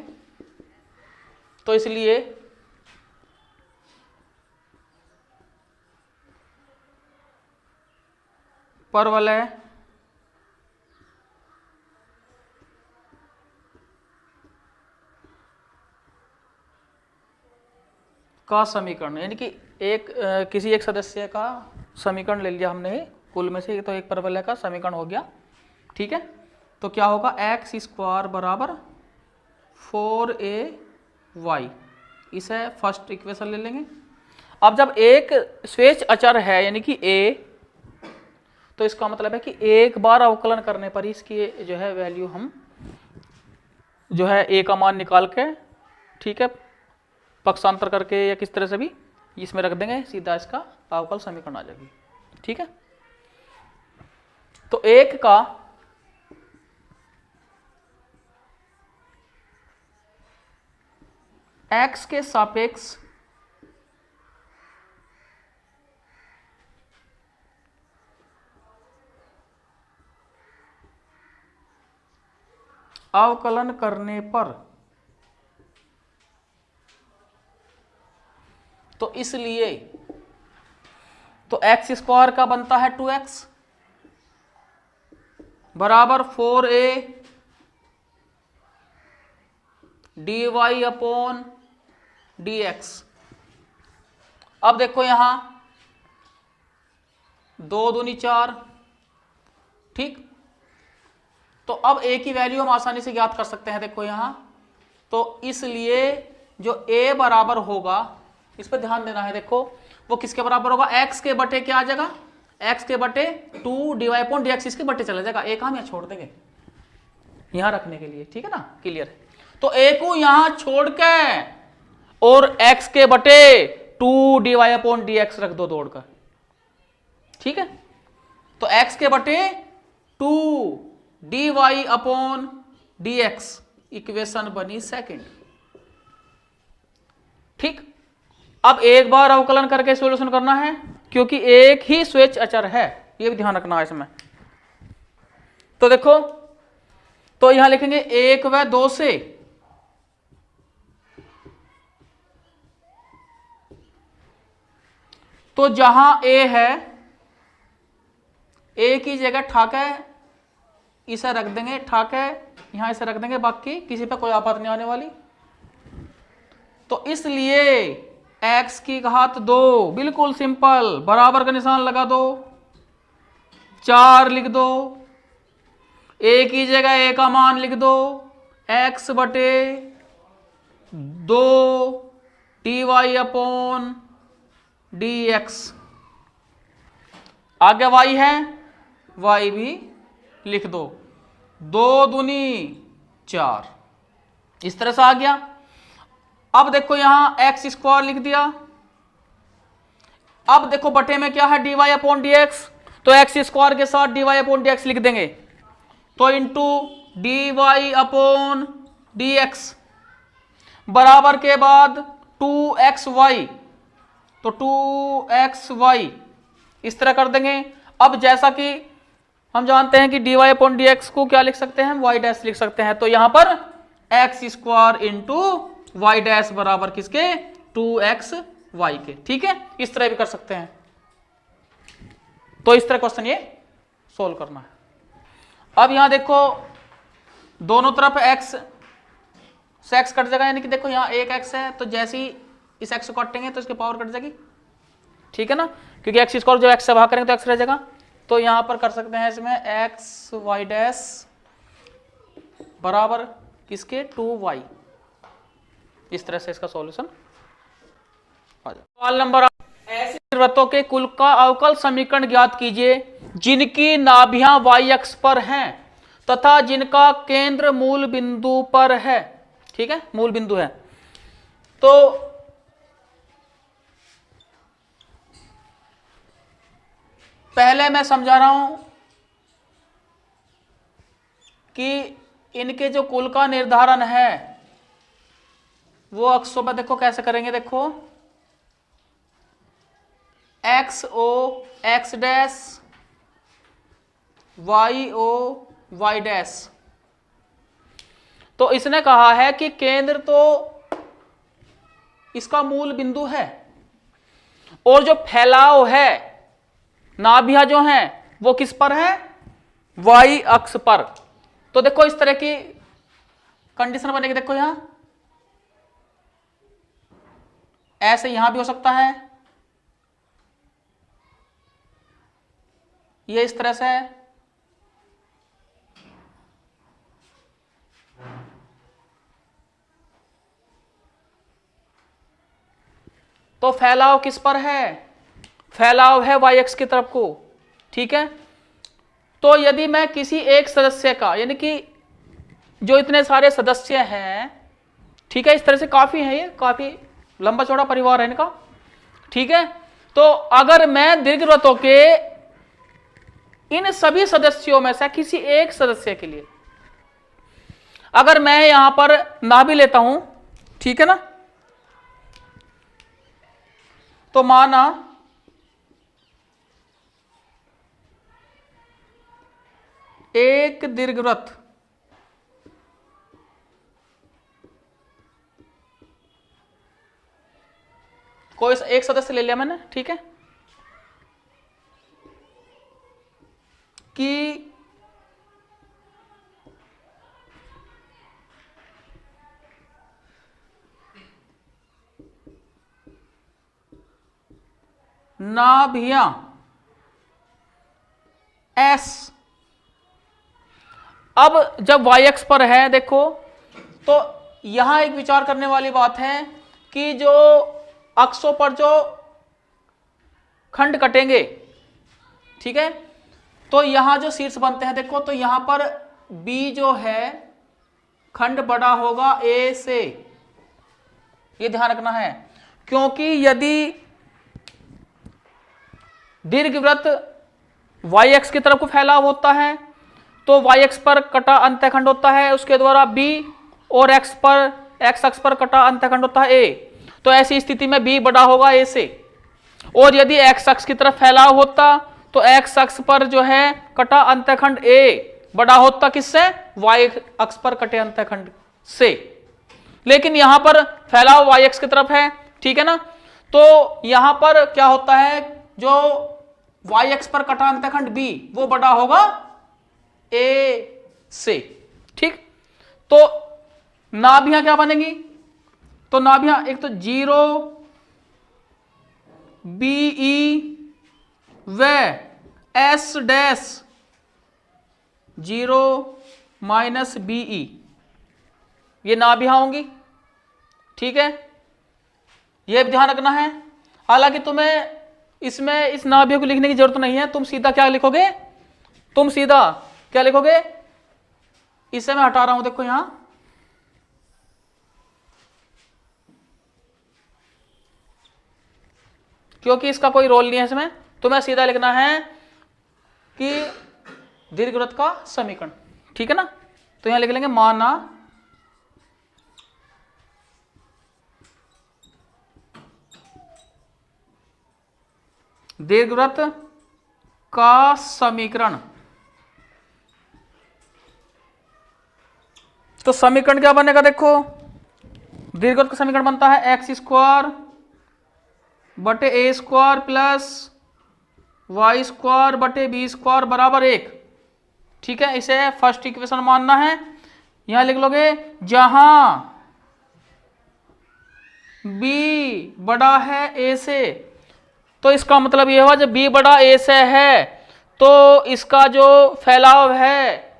तो इसलिए परवलय का समीकरण यानी कि किसी एक सदस्य का समीकरण ले लिया हमने कुल में से, तो एक परवलय का समीकरण हो गया। ठीक है, तो क्या होगा x स्क्वायर बराबर 4ay, इसे फर्स्ट इक्वेशन ले लेंगे। अब जब एक स्वेच्छ अचर है यानी कि a, तो इसका मतलब है कि एक बार अवकलन करने पर ही इसकी जो है वैल्यू हम जो है a का मान निकाल के, ठीक है, पक्षांतर करके या किस तरह से भी इसमें रख देंगे, सीधा इसका अवकल समीकरण आ जाएगी। ठीक है, तो एक का x के सापेक्ष अवकलन करने पर, तो इसलिए तो x स्क्वायर का बनता है 2x बराबर 4a dy अपॉन dx। अब देखो यहां 2 दूनी 4। ठीक, तो अब a की वैल्यू हम आसानी से ज्ञात कर सकते हैं। देखो यहां, तो इसलिए जो a बराबर होगा, इस पर ध्यान देना है। देखो वो किसके बराबर होगा, x के बटे क्या आ जाएगा, x के बटे 2 dy अपॉन dx, इसके बटे चला जाएगा। एक हम यहां छोड़ देंगे यहां रखने के लिए। ठीक है ना, क्लियर है। तो a को यहां छोड़ के और x के बटे 2 dy अपॉन dx रख दो दौड़कर। ठीक है, तो x के बटे 2 dy अपॉन dx इक्वेशन बनी सेकंड। ठीक, अब एक बार अवकलन करके सॉल्यूशन करना है क्योंकि एक ही स्वेच्छ अचर है, ये भी ध्यान रखना है इसमें। तो देखो, तो यहां लिखेंगे 1 व 2 से तो जहां a है a की जगह ठाके इसे रख देंगे, ठाके यहां इसे रख देंगे, बाकी किसी पे कोई आफत नहीं आने वाली। तो इसलिए x की घात 2 बिल्कुल सिंपल, बराबर का निशान लगा दो, 4 लिख दो, a की जगह a का मान लिख दो, x बटे 2 dy अपॉन dx। आगे y है, y भी लिख दो, 2 दूनी 4, इस तरह से आ गया। अब देखो यहां x स्क्वायर लिख दिया। अब देखो बटे में क्या है, dy अपॉन dx, तो x स्क्वायर के साथ dy अपॉन dx लिख देंगे, तो इंटू dy अपॉन dx बराबर के बाद 2xy, तो 2xy इस तरह कर देंगे। अब जैसा कि हम जानते हैं कि dy अपॉन dx को क्या लिख सकते हैं, y डैश लिख सकते हैं, तो यहां पर x square into y dash बराबर किसके, 2xy के। ठीक है, इस तरह भी कर सकते हैं। तो इस तरह क्वेश्चन ये सोल्व करना है। अब यहां देखो दोनों तरफ x से x कट जाएगा, यानी कि देखो यहां एक x है, तो जैसे ही इस x को काटेंगे तो इसकी पावर कट जाएगी। ठीक है ना, क्योंकि x स्क्वायर जब x से भाग करेंगे तो x रह जाएगा। तो यहां पर कर सकते हैं इसमें x y डैश बराबर किसके, 2y। इस तरह से इसका सॉल्यूशन आ जाए। सवाल नंबर 8, ऐसे निर्वृत्तों के कुल का अवकल समीकरण ज्ञात कीजिए जिनकी नाभियां y अक्ष पर हैं तथा जिनका केंद्र मूल बिंदु पर है। ठीक है, मूल बिंदु है। तो पहले मैं समझा रहा हूं कि इनके जो कुल का निर्धारण है वो अक्षों पर देखो कैसे करेंगे। देखो एक्स ओ x dash, Y O Y dash. तो इसने कहा है कि केंद्र तो इसका मूल बिंदु है और जो फैलाव है नाभियां जो हैं वो किस पर है, वाई अक्ष पर। तो देखो इस तरह की कंडीशन बनेगी। देखो यहां ऐसे, यहां भी हो सकता है, ये इस तरह से है, तो फैलाव किस पर है, फैलाव है वाई एक्स की तरफ को। ठीक है, तो यदि मैं किसी एक सदस्य का, यानी कि जो इतने सारे सदस्य हैं, ठीक है, इस तरह से काफी है, ये काफी लंबा चौड़ा परिवार है इनका। ठीक है, तो अगर मैं दीर्घवृत्तों के इन सभी सदस्यों में से किसी एक सदस्य के लिए अगर मैं यहां पर नाभि लेता हूं, ठीक है ना, तो माना एक दीर्घवृत्त कोई एक सदस्य ले लिया मैंने, ठीक है, कि नाभियां एस। अब जब वाई एक्स पर है, देखो तो यहां एक विचार करने वाली बात है कि जो अक्षों पर जो खंड कटेंगे, ठीक है, तो यहां जो शीर्ष बनते हैं, देखो तो यहां पर बी जो है खंड बड़ा होगा ए से, ये ध्यान रखना है। क्योंकि यदि दीर्घवृत्त वाई एक्स की तरफ को फैलाव होता है तो वाई एक्स पर कटा अंतःखंड होता है उसके द्वारा बी, और एक्स पर, एक्स अक्ष पर कटा अंतःखंड होता है ए। तो ऐसी स्थिति में बी बड़ा होगा ए से। और यदि एक्स अक्ष की तरफ फैलाव होता तो एक्स अक्ष पर जो है कटा अंतःखंड ए बड़ा होता किससे, वाई अक्ष पर कटे अंतःखंड से। लेकिन यहां पर फैलाव वाई एक्स की तरफ है, ठीक है ना, तो यहां पर क्या होता है, जो वाई एक्स पर कटा अंतःखंड बी वो बड़ा होगा ए से। ठीक, तो नाभियां क्या बनेगी, तो नाभियां एक तो 0 बीई व एस डैश 0 माइनस बीई, ये नाभियां होंगी। ठीक है, ये भी ध्यान रखना है। हालांकि तुम्हें इसमें इस नाभियों को लिखने की जरूरत नहीं है, तुम सीधा क्या लिखोगे, तुम सीधा क्या लिखोगे, इसे मैं हटा रहा हूं, देखो यहां क्योंकि इसका कोई रोल नहीं है इसमें, तुम्हें सीधा लिखना है कि दीर्घवृत्त का समीकरण। ठीक है ना, तो यहां लिख लेंगे माना दीर्घवृत्त का समीकरण। तो समीकरण क्या बनेगा, देखो दीर्घवृत्त का समीकरण बनता है एक्स स्क्वायर बटे ए स्क्वायर प्लस वाई स्क्वायर बटे बी स्क्वायर बराबर 1। ठीक है, इसे फर्स्ट इक्वेशन मानना है। यहां लिख लोगे जहां b बड़ा है a से, तो इसका मतलब यह हुआ जब b बड़ा a से है तो इसका जो फैलाव है,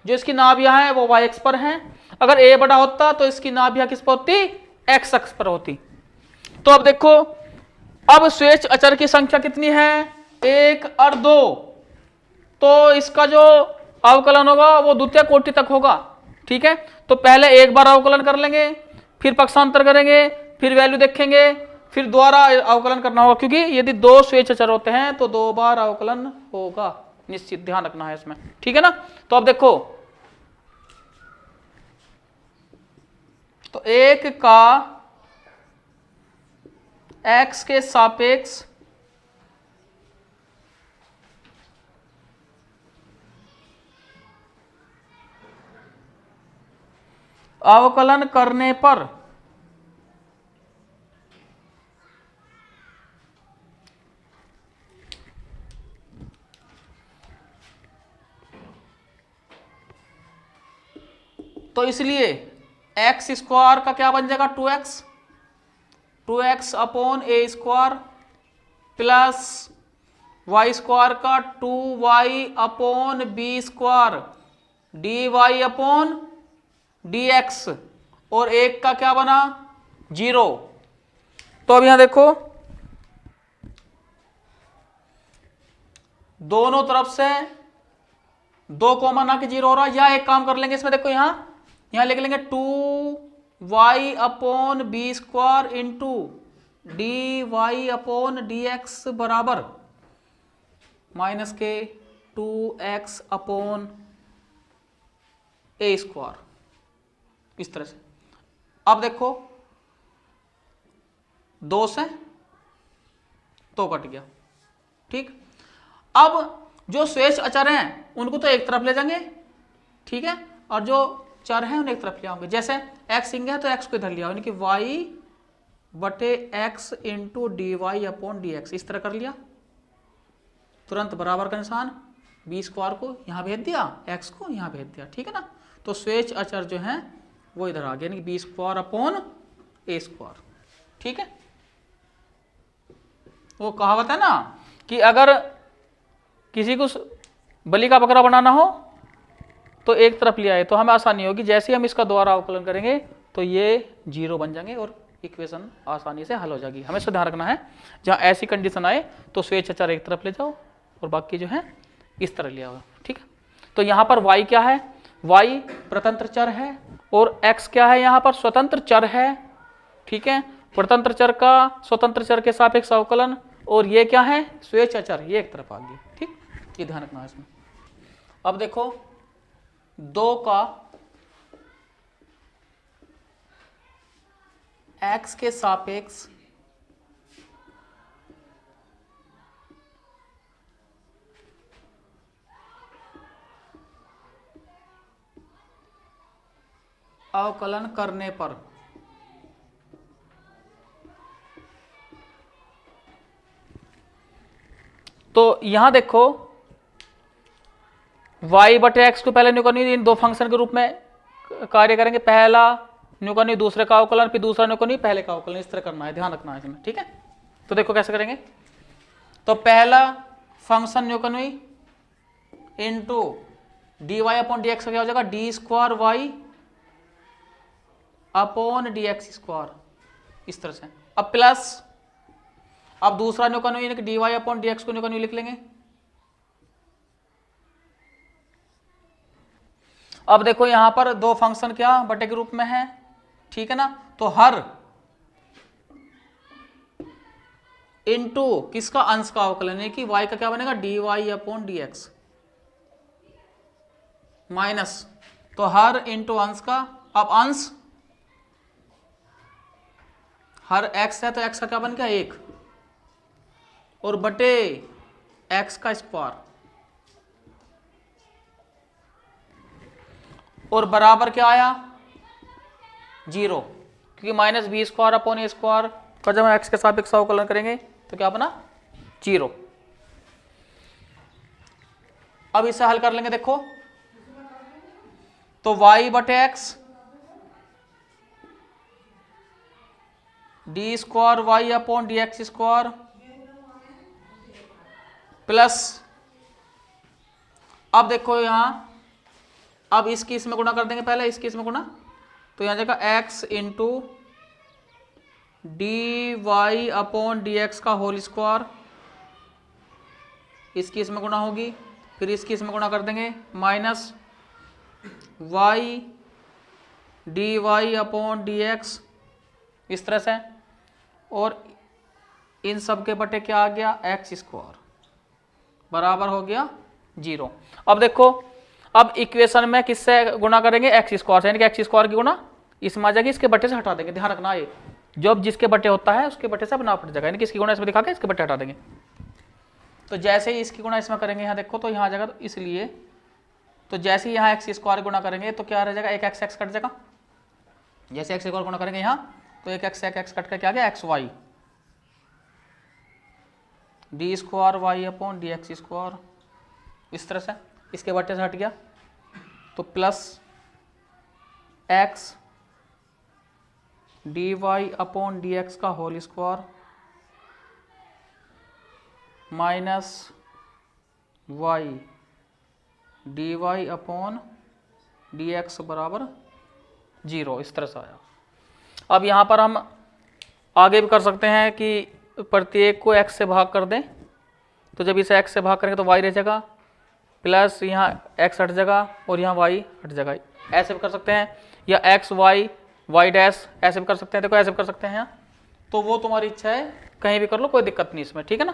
जो इसकी नाभियां हैं वो y अक्ष पर हैं। अगर a बड़ा होता तो इसकी नाभियां किस पर होती, x अक्ष पर होती। तो अब देखो, अब स्वेच्छ अचर की संख्या कितनी है, 1 और 2, तो इसका जो अवकलन होगा वो द्वितीय कोटि तक होगा। ठीक है, तो पहले एक बार अवकलन कर लेंगे, फिर पक्षांतर करेंगे, फिर वैल्यू देखेंगे, फिर दोबारा अवकलन करना होगा, क्योंकि यदि दो स्वेच्छ अचर होते हैं तो 2 बार अवकलन होगा, निश्चित ध्यान रखना है इसमें, ठीक है ना। तो अब देखो, तो एक का x के सापेक्ष अवकलन करने पर तो इसलिए एक्स स्क्वायर का क्या बन जाएगा 2x अपॉन ए स्क्वायर प्लस वाई स्क्वायर का 2y upon B square D Y upon D x, और एक का क्या बना 0। तो अब यहां देखो, दोनों तरफ से 2 कॉमन आके 0 हो रहा है, या एक काम कर लेंगे इसमें, देखो यहां लिख लेंगे 2y upon B square into D Y upon D x बराबर माइनस के 2x अपॉन ए स्क्वायर, इस तरह से। अब देखो 2 से 2 कट गया, ठीक। अब जो शेष अचर हैं उनको तो एक तरफ ले जाएंगे, ठीक है, और जो चर हैं उन्हें एक तरफ ले आओगे। जैसे x इंग है तो x को इधर लिया, यानी कि y बटे x into D Y upon D X, इस तरह कर लिया। तुरंत बराबर का निशान, बी स्क्वायर को यहां भेज दिया, x को यहां भेज दिया, ठीक है ना। तो शेष अचर जो हैं वो इधर आ गया, यानी कि बी स्क्वायर अपॉन ए स्क्वायर, ठीक है। वो कहावत है ना कि अगर किसी को बलि का बकरा बनाना हो तो एक तरफ ले आए तो हमें आसानी होगी, जैसे ही हम इसका दोबारा अवकलन करेंगे तो ये 0 बन जाएंगे और इक्वेशन आसानी से हल हो जाएगी। हमें इसका ध्यान रखना है, जहां ऐसी कंडीशन आए तो स्वेच्छ अचर एक तरफ ले जाओ और बाकी जो है इस तरह ले आओ, ठीक है। तो यहां पर y क्या है, y प्रतंत्र चर है और x क्या है, यहां पर स्वतंत्र चर है, ठीक है। प्रतंत्र चर का स्वतंत्र चर के सापेक्ष अवकलन, और ये क्या है स्वेच्छ अचर, ये एक तरफ आ गई, ठीक, ये ध्यान रखना है इसमें। अब देखो 2 का x के सापेक्ष अवकलन करने पर तो यहां देखो y बटे एक्स को पहले न्यूटनी इन 2 फंक्शन के रूप में कार्य करेंगे, पहला न्यूटनी दूसरे का अवकलन, फिर दूसरा न्यूटनी पहले का अवकलन, इस तरह करना है, ध्यान रखना है इसमें, ठीक है। तो देखो कैसे करेंगे, तो पहला फंक्शन न्यूटनी into D Y upon D x क्या हो जाएगा, D square Y upon D x square, इस तरह से। अब प्लस, अब दूसरा न्यूटनी यानी कि D Y upon D X को न्यूटनी लिख लेंगे। अब देखो यहां पर 2 फंक्शन क्या बटे के रूप में है, ठीक है ना। तो हर इंटू किसका अंश का अवकलन है कि y का क्या बनेगा D Y upon D X minus, तो हर इंटू अंश का, अब अंश हर x है तो x का क्या बन गया 1 और बटे x का स्क्वायर, और बराबर क्या आया 0, क्योंकि माइनस बी स्क्वायर अपॉन ए स्क्वायर का जब हम x के सापेक्ष अवकलन करेंगे तो क्या बना 0। अब इसे हल कर लेंगे, देखो तो y बटे X D square Y upon D x square plus, अब देखो यहां, अब इसकी इसमें गुणा कर देंगे, पहले इसकी इसमें गुणा, तो यहां जाएगा x into D Y upon D x का होल स्क्वायर, इसकी इसमें गुणा होगी, फिर इसकी इसमें गुणा कर देंगे, minus y D Y upon D X, इस तरह से, और इन सब के बटे क्या आ गया एक्स स्क्वायर बराबर हो गया 0। अब देखो, अब इक्वेशन में किससे गुणा करेंगे एक्स स्क्वायर से, यानी कि एक्स स्क्वायर की गुणा इसमें आ जाएगी, इसके बटे से हटा देंगे। ध्यान रखना, ये जब जिसके बटे होता है उसके बटे से बना पड़ जाएगा, यानी कि इसकी गुणा इसमें दिखा के इसके बटे हटा देंगे। तो जैसे ही इसकी गुणा इसमें करेंगे, यहाँ देखो तो यहाँ आ जाएगा, तो इसलिए तो जैसे ही यहाँ एक्स स्क्वायर गुणा करेंगे तो क्या रह जाएगा, एक एक्स कट जाएगा। जैसे एक्स स्क्वायर गुणा करेंगे यहाँ तो एक एक्स कट कर क्या गया x y, d square Y upon D x square, इस तरह से इसके बटे से हट गया। तो plus x D Y upon D x का whole square minus y D Y upon D x बराबर 0, इस तरह से आया। अब यहाँ पर हम आगे भी कर सकते हैं कि प्रत्येक को x से भाग कर दें, तो जब इसे x से भाग करेंगे तो y रह जाएगा, प्लस यहाँ x हट जाएगा और यहाँ y हट जाएगा। ऐसे भी कर सकते हैं, या x y y डैश ऐसे भी कर सकते हैं। देखो ऐसे भी कर सकते हैं यहाँ, तो वो तुम्हारी इच्छा है, कहीं भी कर लो, कोई दिक्कत नहीं इसमें, ठीक है ना।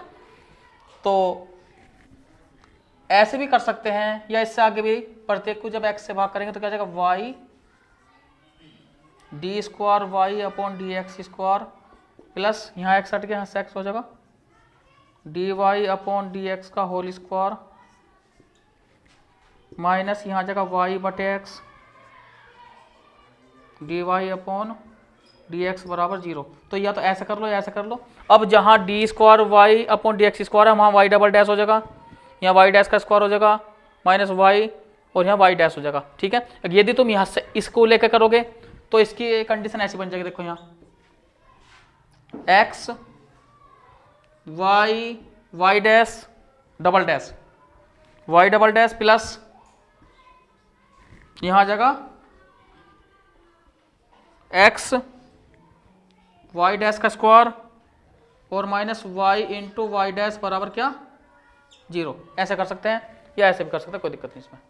तो ऐसे भी कर सकते हैं, या इससे आगे भी प्रत्येक को जब x से भाग करेंगे तो क्या जाएगा y D square Y upon D x square, plus यहाँ x हट गया, यहाँ से x हो जाएगा D Y upon D x का होल स्क्वायर माइनस यहाँ जगह y बटे X D Y upon D x बराबर 0। तो या तो ऐसे कर लो या ऐसे कर लो। अब जहाँ D square Y upon D x square है वहाँ y डबल डैश हो जाएगा, यहाँ y डैश का स्क्वायर हो जाएगा माइनस y और यहाँ y डैश हो जाएगा, ठीक है। यदि तुम यहाँ से इसको लेकर करोगे तो इसकी कंडीशन ऐसी बन जाएगी, देखो यहाँ x y dash double dash y double dash plus यहाँ आ जाएगा x y डैश का स्क्वायर और minus y into Y dash बराबर क्या 0। ऐसे कर सकते हैं या ऐसे भी कर सकते हैं, कोई दिक्कत नहीं इसमें।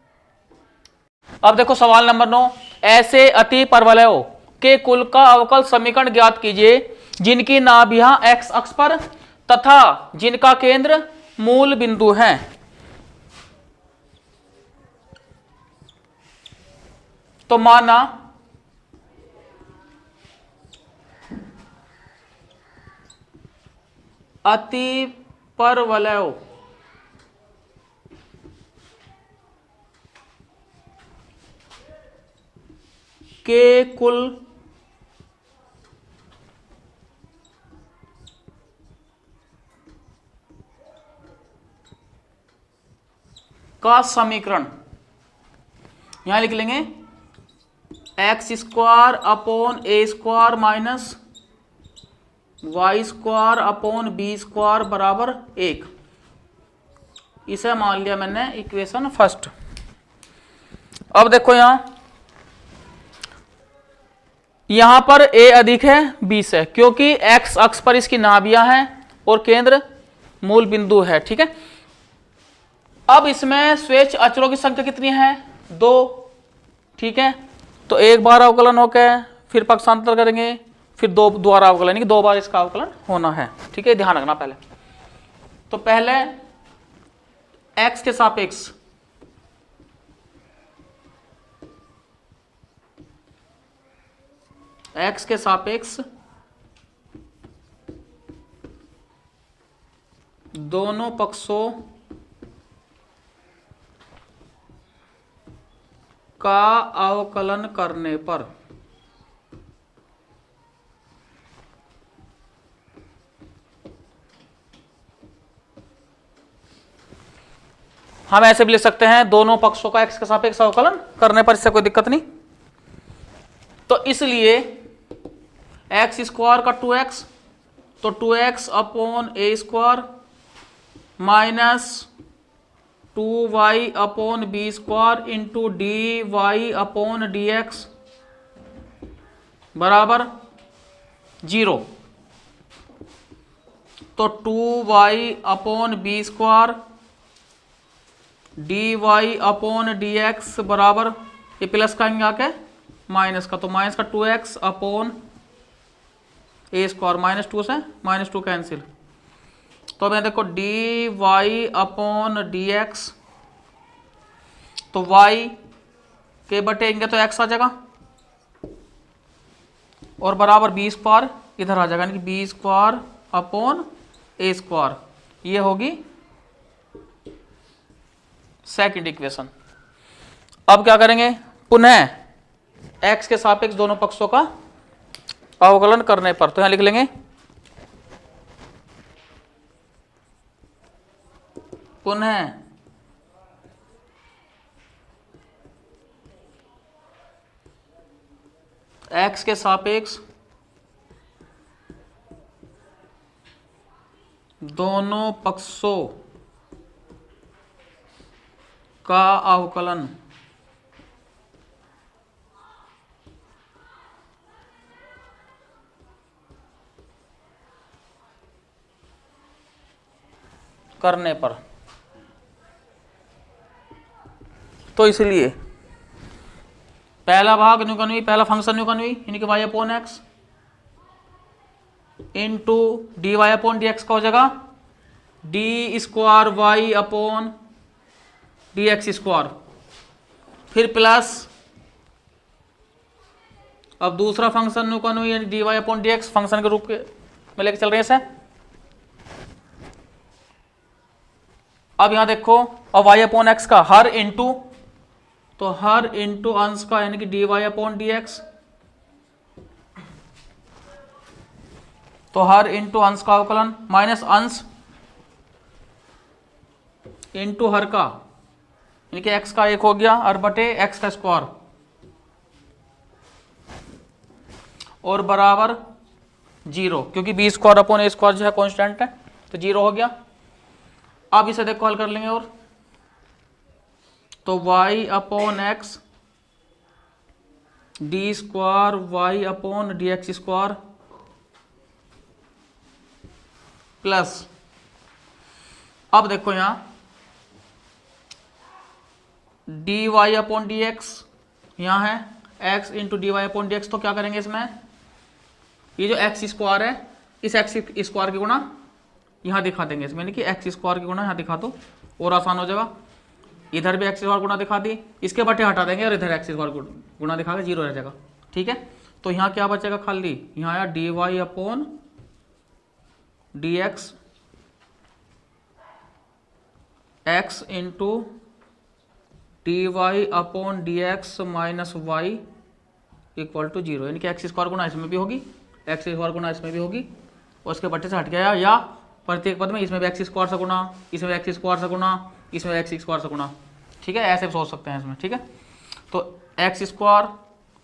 अब देखो सवाल नंबर 9, ऐसे अति परवलयों के कुल का अवकल समीकरण ज्ञात कीजिए जिनकी नाभियां x अक्ष पर तथा जिनका केंद्र मूल बिंदु है। तो माना अति परवलयों के कुल का समीकरण, यहां लिख लेंगे एक्स स्क्वायर अपॉन ए square minus Y square upon B square बराबर 1। इसे मान लिया मैंने इक्वेशन फर्स्ट। अब देखो यहां पर a अधिक है 20 है, क्योंकि x अक्ष पर इसकी नाभियां हैं और केंद्र मूल बिंदु है, ठीक है। अब इसमें स्वेच्छ अचरों की संख्या कितनी है 2, ठीक है। तो एक बार अवकलन होकर फिर पक्षांतर करेंगे, फिर दोबारा अवकलन, यानी कि 2 बार इसका अवकलन होना है, ठीक है। ध्यान रखना पहले, तो पहले x के सापेक्ष x के सापेक्ष दोनों पक्षों का अवकलन करने पर हम ऐसे भी लिख सकते हैं, दोनों पक्षों का x के सापेक्ष अवकलन करने पर, इससे कोई दिक्कत नहीं। तो इसलिए एक्स स्क्वायर का 2x, तो 2x अपॉन ए square minus 2y upon B square into D Y upon D x बराबर 0। तो 2y upon B square D Y upon D x बराबर, ये प्लस का आके माइनस का, तो माइनस का 2x अपॉन ए स्क्वायर माइनस 2 से -2 कैंसिल तो मैं देखो D Y upon D X, तो y के बटेंगे तो x आ जाएगा और बराबर बी स्क्वायर इधर आ जाएगा, यानी कि बी स्क्वायर अपॉन ए स्क्वायर, ये होगी सेकंड इक्वेशन। अब क्या करेंगे, पुनः x के सापेक्ष दोनों पक्षों का अवकलन करने पर, तो यहां लिख लेंगे पुनः x के सापेक्ष दोनों पक्षों का अवकलन करने पर। तो इसलिए पहला भाग न्यूकनवी, पहला फंक्शन न्यूकनवी, यानी कि Y upon X into D Y upon D x का हो जाएगा D square Y upon D x square, फिर प्लस अब दूसरा फंक्शन न्यूकनवी यानी D Y upon D X function के रूप में लेके चल रहे हैं इसे। अब यहां देखो, और वाई अपॉन एक्स का हर इंटू, तो हर इंटू अंश का यानी कि D Y upon D X, तो हर इंटू अंश का अवकलन माइनस अंश इंटू हर का, यानी कि एक्स का एक हो गया और बटे एक्स का स्क्वायर और बराबर जीरो, क्योंकि बी स्क्वायर अपॉन ए स्क्वायर जो है कांस्टेंट है, तो जीरो हो गया। अब इसे देखो हल कर लेंगे, और तो y upon X D square Y upon D x square plus, अब देखो यहां D Y upon D X यहां है x into D Y upon D X, तो क्या करेंगे इसमें, ये जो एक्स स्क्वायर है इस एक्स स्क्वायर की गुणा यहां दिखा देंगे इसमें, यानी कि एक्स स्क्वायर की गुणा यहां दिखा दो और आसान हो जाएगा। इधर भी एक्स स्क्वायर गुणा दिखा दी, इसके बटे हटा देंगे और इधर एक्स स्क्वायर गुणा दिखा के जीरो रह जाएगा, ठीक है। तो यहाँ क्या बचेगा खाली, यहाँ आया D Y upon D X X into D Y upon D X minus Y equal to zero, यानी कि एक्स स्क्वायर गुणा इसमें भी होगी, एक्स स्क्वायर गुणा इसमें भी होगी और उसके बटे से हट गया, या प्रत्येक पद में इसमें भी एक्स स्क्वायर से गुणा, इसमें एक्स स्क्वायर से गुणा, इसमें एक्स स्क्वायर से गुणा, ठीक है, ऐसे सोच सकते हैं इसमें, ठीक है। तो एक्स स्क्वायर,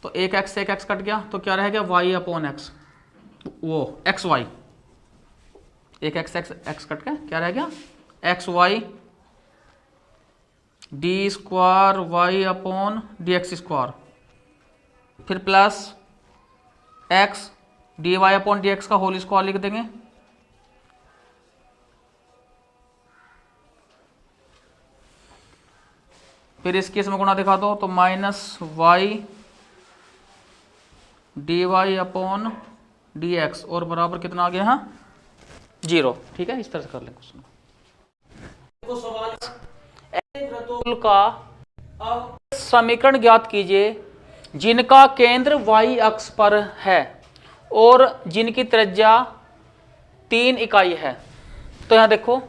तो एक एक्स से एक एक्स कट गया, तो क्या रह गया वाई अपॉन एक्स, वो एक्स वाई, एक एक्स एक्स कट गया, क्या रह गया x y d square Y upon D x square, फिर plus x D Y upon D x का होल स्क्वायर लिख देंगे, फिर इसकी इसमें गुणा दिखा दो, तो minus y D Y upon D x और बराबर कितना आ गया, हाँ जीरो, ठीक है। इस तरह से कर लें क्वेश्चन को। सवाल वृत्तों का अब समीकरण ज्ञात कीजिए जिनका केंद्र y अक्ष पर है और जिनकी त्रिज्या 3 इकाई है। तो यहां देखो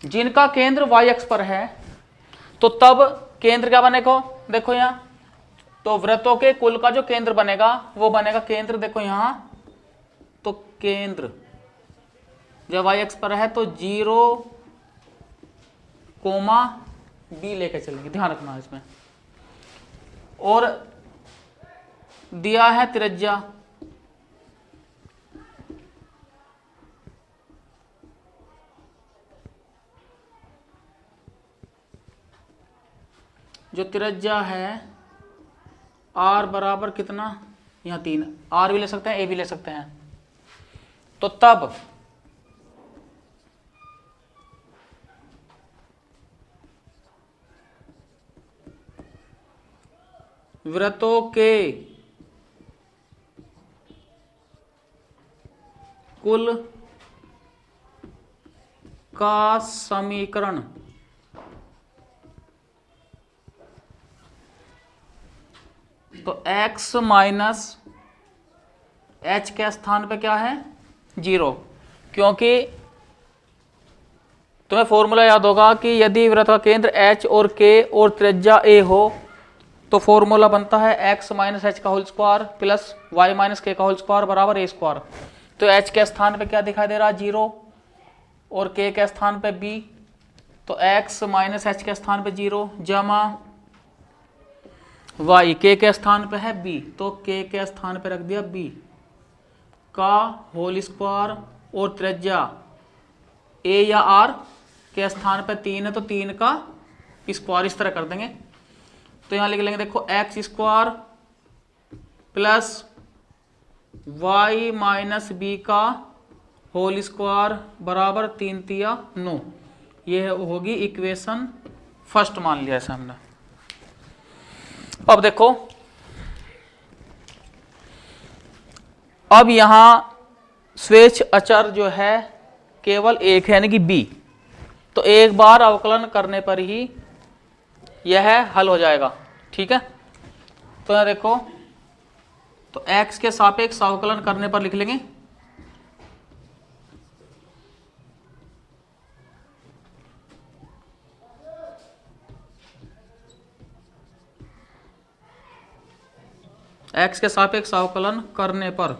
जिनका केंद्र y अक्ष पर है, तो तब केंद्र क्या बनेगा, देखो यहां, तो वृत्तों के कुल का जो केंद्र बनेगा वो बनेगा केंद्र, देखो यहां, तो केंद्र जब y अक्ष पर है तो 0, b लेके चलेंगे, ध्यान रखना है इसमें। और दिया है त्रिज्या, जो त्रिज्या है r बराबर कितना, यहां 3, r भी ले सकते हैं a भी ले सकते हैं। तो तब वृत्तों के कुल का समीकरण तो x माइनस h के स्थान पे क्या है 0, क्योंकि तुम्हें फॉर्मूला याद होगा कि यदि वृत्त का केंद्र h और k और त्रिज्या a हो तो फॉर्मूला बनता है x माइनस एच का whole square plus y minus के का होल स्क्वायर बराबर a स्क्वायर। तो h के स्थान पे क्या दिखाई दे रहा है 0 और k के स्थान पे b, तो x माइनस एच के स्थान पे 0 जमा y k के स्थान पे है b, तो k के स्थान पे रख दिया b का होल स्क्वायर और त्रिज्या a या r के स्थान पे 3 है तो 3 का स्क्वायर इस तरह कर देंगे। तो यहां लिख लेंगे देखो x square plus y minus b का होल स्क्वायर बराबर 3 तिया 9। ये होगी इक्वेशन फर्स्ट मान लिया ऐसा हमने। अब देखो अब यहां स्वेच्छ अचर जो है केवल एक है यानी कि b, तो एक बार अवकलन करने पर ही यह हल हो जाएगा। ठीक है, तो यहां देखो तो x के सापेक्ष अवकलन करने पर लिख लेंगे x के सापेक्ष अवकलन करने पर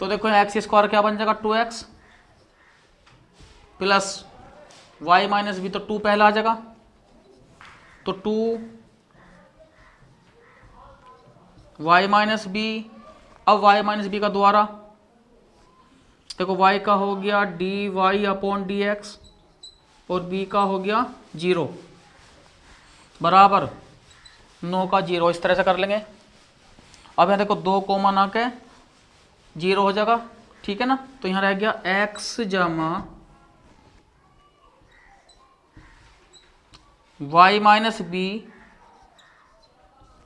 तो देखो एक्स स्क्वायर क्या बन जाएगा 2x plus y minus B, तो 2 पहला आ जाएगा तो 2 y माइनस बी। अब y माइनस बी का द्वारा देखो y का हो गया dy अपॉन dx और b का हो गया 0 बराबर 9 का 0, इस तरह से कर लेंगे। अब यहाँ देखो 2 कॉमन आके 0 हो जाएगा। ठीक है ना, तो यहाँ रह गया x जमा y minus b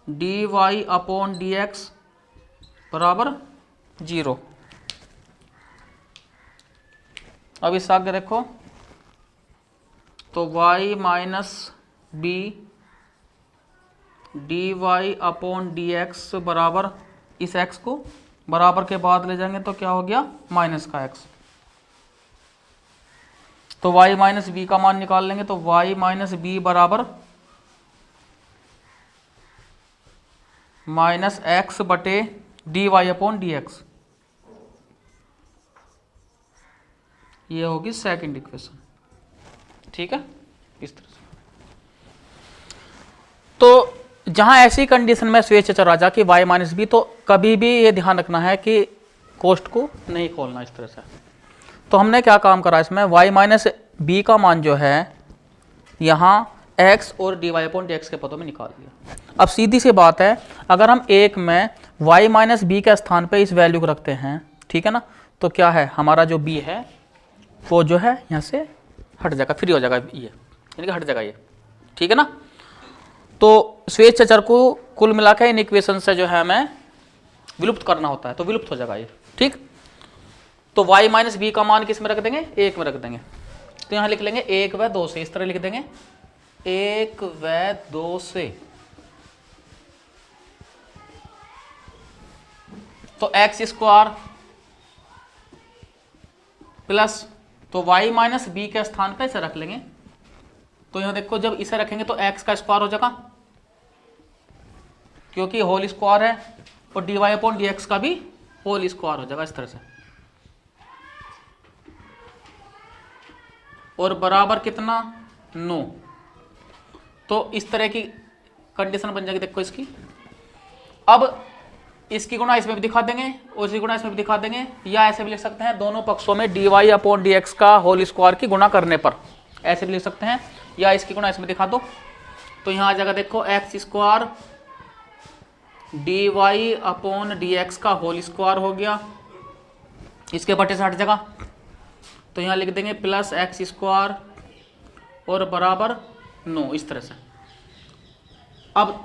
d Y upon D x बराबर 0। अब इस आगे देखो तो y minus b d Y upon D x बराबर इस x को बराबर के बाद ले जाएंगे तो क्या हो गया माइनस का x। तो y माइनस बी का मान निकाल लेंगे तो y माइनस बी बराबर माइनस एक्स बटे d Y upon D x. ये होगी सेकंड इक्वेशन। ठीक है, इस तरह से। तो जहां ऐसी कंडीशन में स्वेच्छ चर आ जा कि y माइनस बी, तो कभी भी ये ध्यान रखना है कि कोष्ट को नहीं खोलना इस तरह से। तो हमने क्या काम करा इसमें, y माइनस बी का मान जो है यहाँ x और d Y upon D x के पदों में निकाल दिया। अब सीधी सी बात है, अगर हम एक में y माइनस बी के स्थान पे इस वैल्यू को रखते हैं, ठीक है ना, तो क्या है हमारा जो b है वो जो है यहाँ से हट जाएगा, फ्री हो जाएगा ये, यानी कि हट जाएगा ये। ठीक है ना, तो स्वेच्छ चर को कुल मिला के इन इक्वेशन से जो है हमें विलुप्त करना होता है, तो विलुप्त हो जाएगा ये। ठीक, तो y माइनस बी का मान किस में रख देंगे, 1 में रख देंगे। तो यहाँ लिख लेंगे 1 व 2 से, इस तरह लिख देंगे 1 व 2 से। तो एक्स स्क्वायर प्लस तो y माइनस बी के स्थान पे इसे रख लेंगे। तो यहां देखो जब इसे रखेंगे तो x का स्क्वायर हो जाएगा क्योंकि होल स्क्वायर है, और d Y upon D x का भी होल स्क्वायर हो जाएगा इस तरह से। और बराबर कितना 9। तो इस तरह की कंडीशन बन जाएगी देखो इसकी। अब इसकी गुणा इसमें भी दिखा देंगे और इसकी गुणा इसमें भी दिखा देंगे, या ऐसे भी लिख सकते हैं दोनों पक्षों में d Y upon D x का होल स्क्वायर की गुणा करने पर, ऐसे भी लिख सकते हैं, या इसकी गुणा इसमें दिखा दो। तो यहाँ आ जाएगा देखो x square D Y upon D x का होल स्क्वायर हो गया, इसके बटे से हट जाएगा। तो यहाँ लिख देंगे प्लस एक्स स्क्वायर और बराबर 9 इस तरह से। अब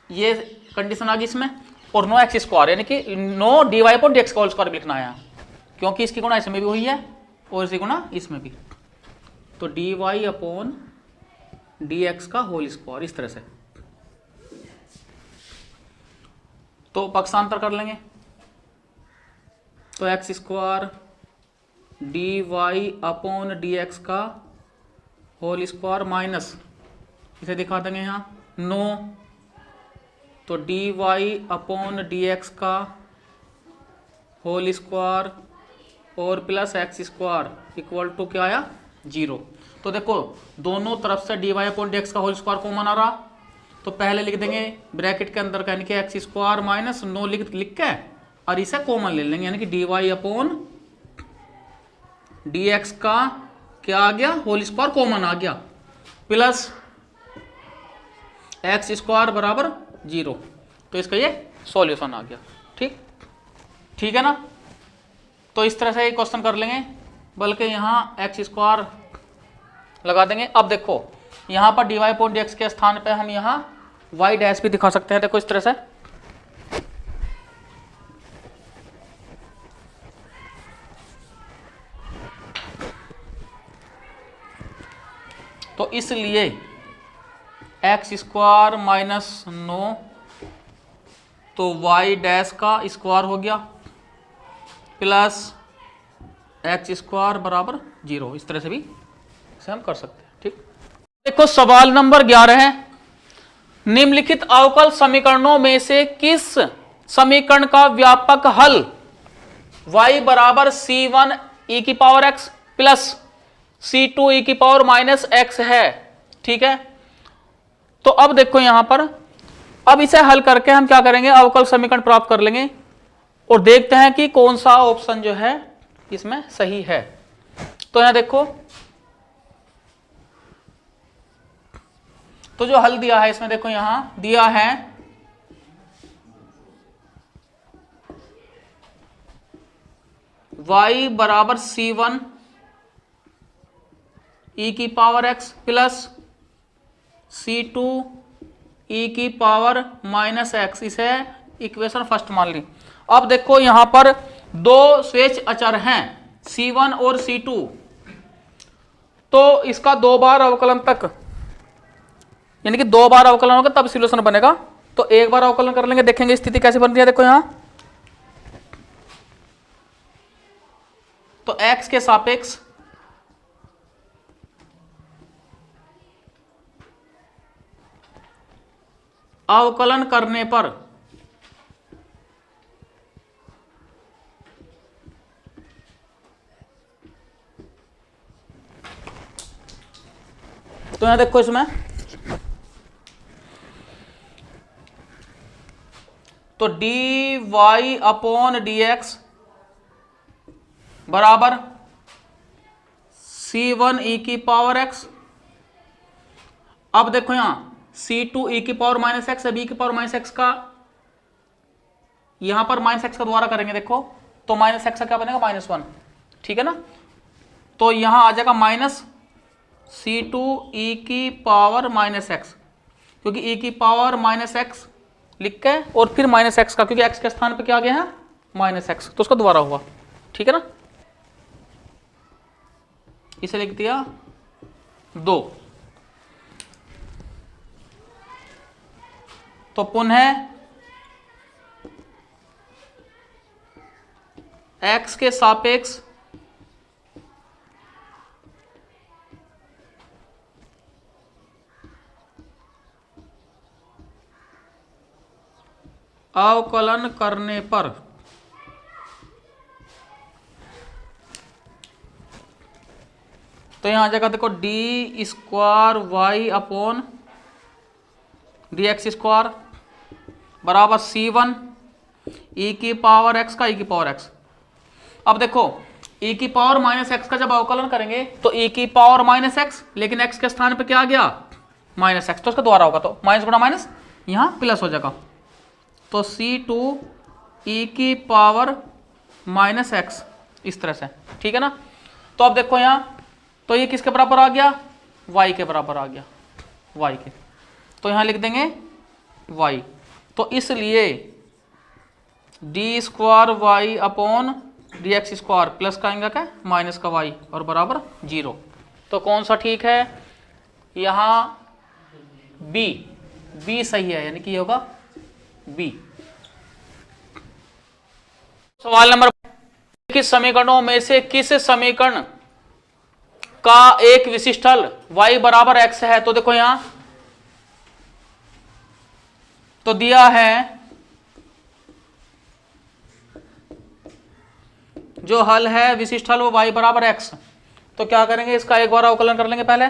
ये कंडीशन आ गई इसमें, और नो एक्स स्क्वायर यानी कि नो d Y upon D x का होल स्क्वायर भी लिखना है यहाँ, क्योंकि इसकी गुणा इसमें भी हुई है और इसकी गुणा इसमें भी। तो d Y upon D x का होल स्क्वायर इस तरह से। तो पक्षांतर कर लेंगे, तो x square D Y upon D x का होल स्क्वायर माइनस, इसे दिखा देंगे यहाँ नो, तो d Y upon D x का होल स्क्वायर और plus x square equal to क्या आया 0। तो देखो दोनों तरफ से d Y upon D x का होल स्क्वायर कॉमन आ रहा, तो पहले लिख देंगे ब्रैकेट के अंदर का यानी कि एक्स स्क्वायर माइनस नो लिख के और इसे कॉमन ले लेंगे, यानी कि D Y upon D x का क्या आ गया होल स्क्वायर कॉमन आ गया, प्लस एक्स स्क्वायर बराबर 0। तो इसका ये सॉल्यूशन आ गया। ठीक है ना। तो इस तरह से ये क्वेश्चन कर लेंगे, बल्कि यहाँ एक्स स्क्वायर लगा देंगे। अब देखो यहाँ पर d Y upon D x के स्थान पे हम यहाँ वाई डैश भी दिखा सकते हैं। देखो इस तरह से, तो इसलिए एक्स स्क्वायर माइनस नो, तो वाई डैश का स्क्वायर हो गया प्लस एक्स स्क्वायर बराबर 0। इस तरह से भी इसे हम कर सकते हैं। ठीक, देखो सवाल नंबर 11 है, निम्नलिखित अवकल समीकरणों में से किस समीकरण का व्यापक हल y बराबर c1 e की power x plus c2 e की पावर माइनस x है। ठीक है, तो अब देखो यहां पर, अब इसे हल करके हम क्या करेंगे, अवकल समीकरण प्राप्त कर लेंगे और देखते हैं कि कौन सा ऑप्शन जो है इसमें सही है। तो यहां देखो, तो जो हल दिया है इसमें देखो यहां दिया है y बराबर c1 e की power x plus c2 e की पावर माइनस x, इसे इक्वेशन फर्स्ट मान ली। अब देखो यहां पर दो स्वेच्छ अचर हैं c1 और c2, तो इसका दो बार अवकलन तक, यानी कि दो बार अवकलन होगा तब सॉल्यूशन बनेगा। तो एक बार अवकलन कर लेंगे, देखेंगे स्थिति कैसे बन रही है। देखो यहां तो x के सापेक्ष अवकलन करने पर तो यहां देखो इसमें, तो d Y upon D x बराबर c1 e की पावर x। अब देखो यहां c2 e की पावर माइनस एक्स, अब e की पावर माइनस एक्स का यहां पर माइनस एक्स का द्वारा करेंगे देखो, तो माइनस एक्स का क्या बनेगा -1। ठीक है ना, तो यहां आ जाएगा माइनस c2 e की पावर माइनस एक्स, क्योंकि e की पावर माइनस एक्स लिख के और फिर माइनस एक्स का, क्योंकि x के स्थान पे क्या आ गया है माइनस एक्स, तो उसका दोबारा हुआ। ठीक है ना, इसे लिख दिया 2। तो पुनः x के सापेक्ष अवकलन करने पर तो यहां आ जाएगा देखो D square Y upon D x square बराबर c1 e की पावर x का e की पावर x। अब देखो e की पावर माइनस एक्स का जब अवकलन करेंगे तो e की पावर माइनस एक्स, लेकिन x के स्थान पे क्या आ गया माइनस एक्स, तो उसका द्वारा होगा, तो माइनस गुणा माइनस यहां प्लस हो जाएगा। तो c2 e की पावर माइनस एक्स इस तरह से। ठीक है ना, तो अब देखो यहां, तो ये किसके बराबर आ गया y के बराबर आ गया, y के। तो यहां लिख देंगे वाई, तो इसलिए d square Y upon D x square plus का आएगा क्या माइनस का वाई और बराबर 0। तो कौन सा ठीक है, यहाँ बी सही है, यानी कि ये होगा बी। सवाल नंबर, किस समीकरणों में से किस समीकरण का एक विशिष्ट हल y बराबर x है। तो देखो यहां तो दिया है जो हल है विशिष्ट हल वो y बराबर x, तो क्या करेंगे इसका एक बार अवकलन कर लेंगे पहले,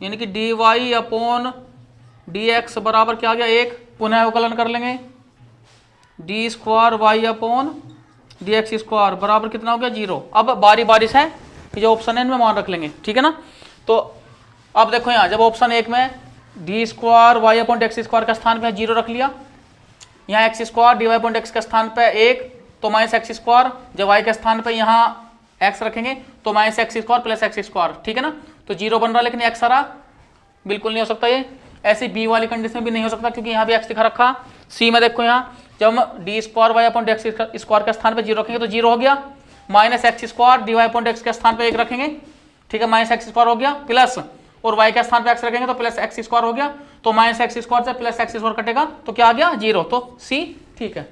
यानी कि dy अपॉन dx बराबर क्या आ गया 1, पुनः अवकलन कर लेंगे d square Y upon D x square बराबर कितना हो गया 0। अब बारी बारी से कि जो ऑप्शन है इनमें मान रख लेंगे, ठीक है ना। तो अब देखो यहाँ जब ऑप्शन 1 में d square Y upon x square के स्थान पे 0 रख लिया, यहाँ x square D Y upon x के स्थान पे 1 तो माइनस एक्स स्क्वायर, जब वाई के स्थान पे यहाँ एक्स रखेंगे तो minus x square plus x square, ठीक है ना। तो 0 बन रहा, लेकिन एक्स आ रहा बिल्कुल नहीं हो सकता, ये ऐसी बी वाली कंडीशन भी नहीं हो सकता क्योंकि यहाँ भी एक्स दिखा रखा। सी में देखो यहाँ जब हम d square Y upon x square के स्थान पे 0 रखेंगे तो 0 हो गया, minus x square D Y upon x के स्थान पे 1 रखेंगे, ठीक है, माइनस एक्स स्क्वायर हो गया प्लस, और वाई के स्थान पे एक्स रखेंगे तो प्लस एक्स स्क्वायर हो गया, तो माइनस एक्स स्क्वायर से प्लस एक्स स्क्वायर कटेगा तो क्या आ गया 0, तो सी ठीक है।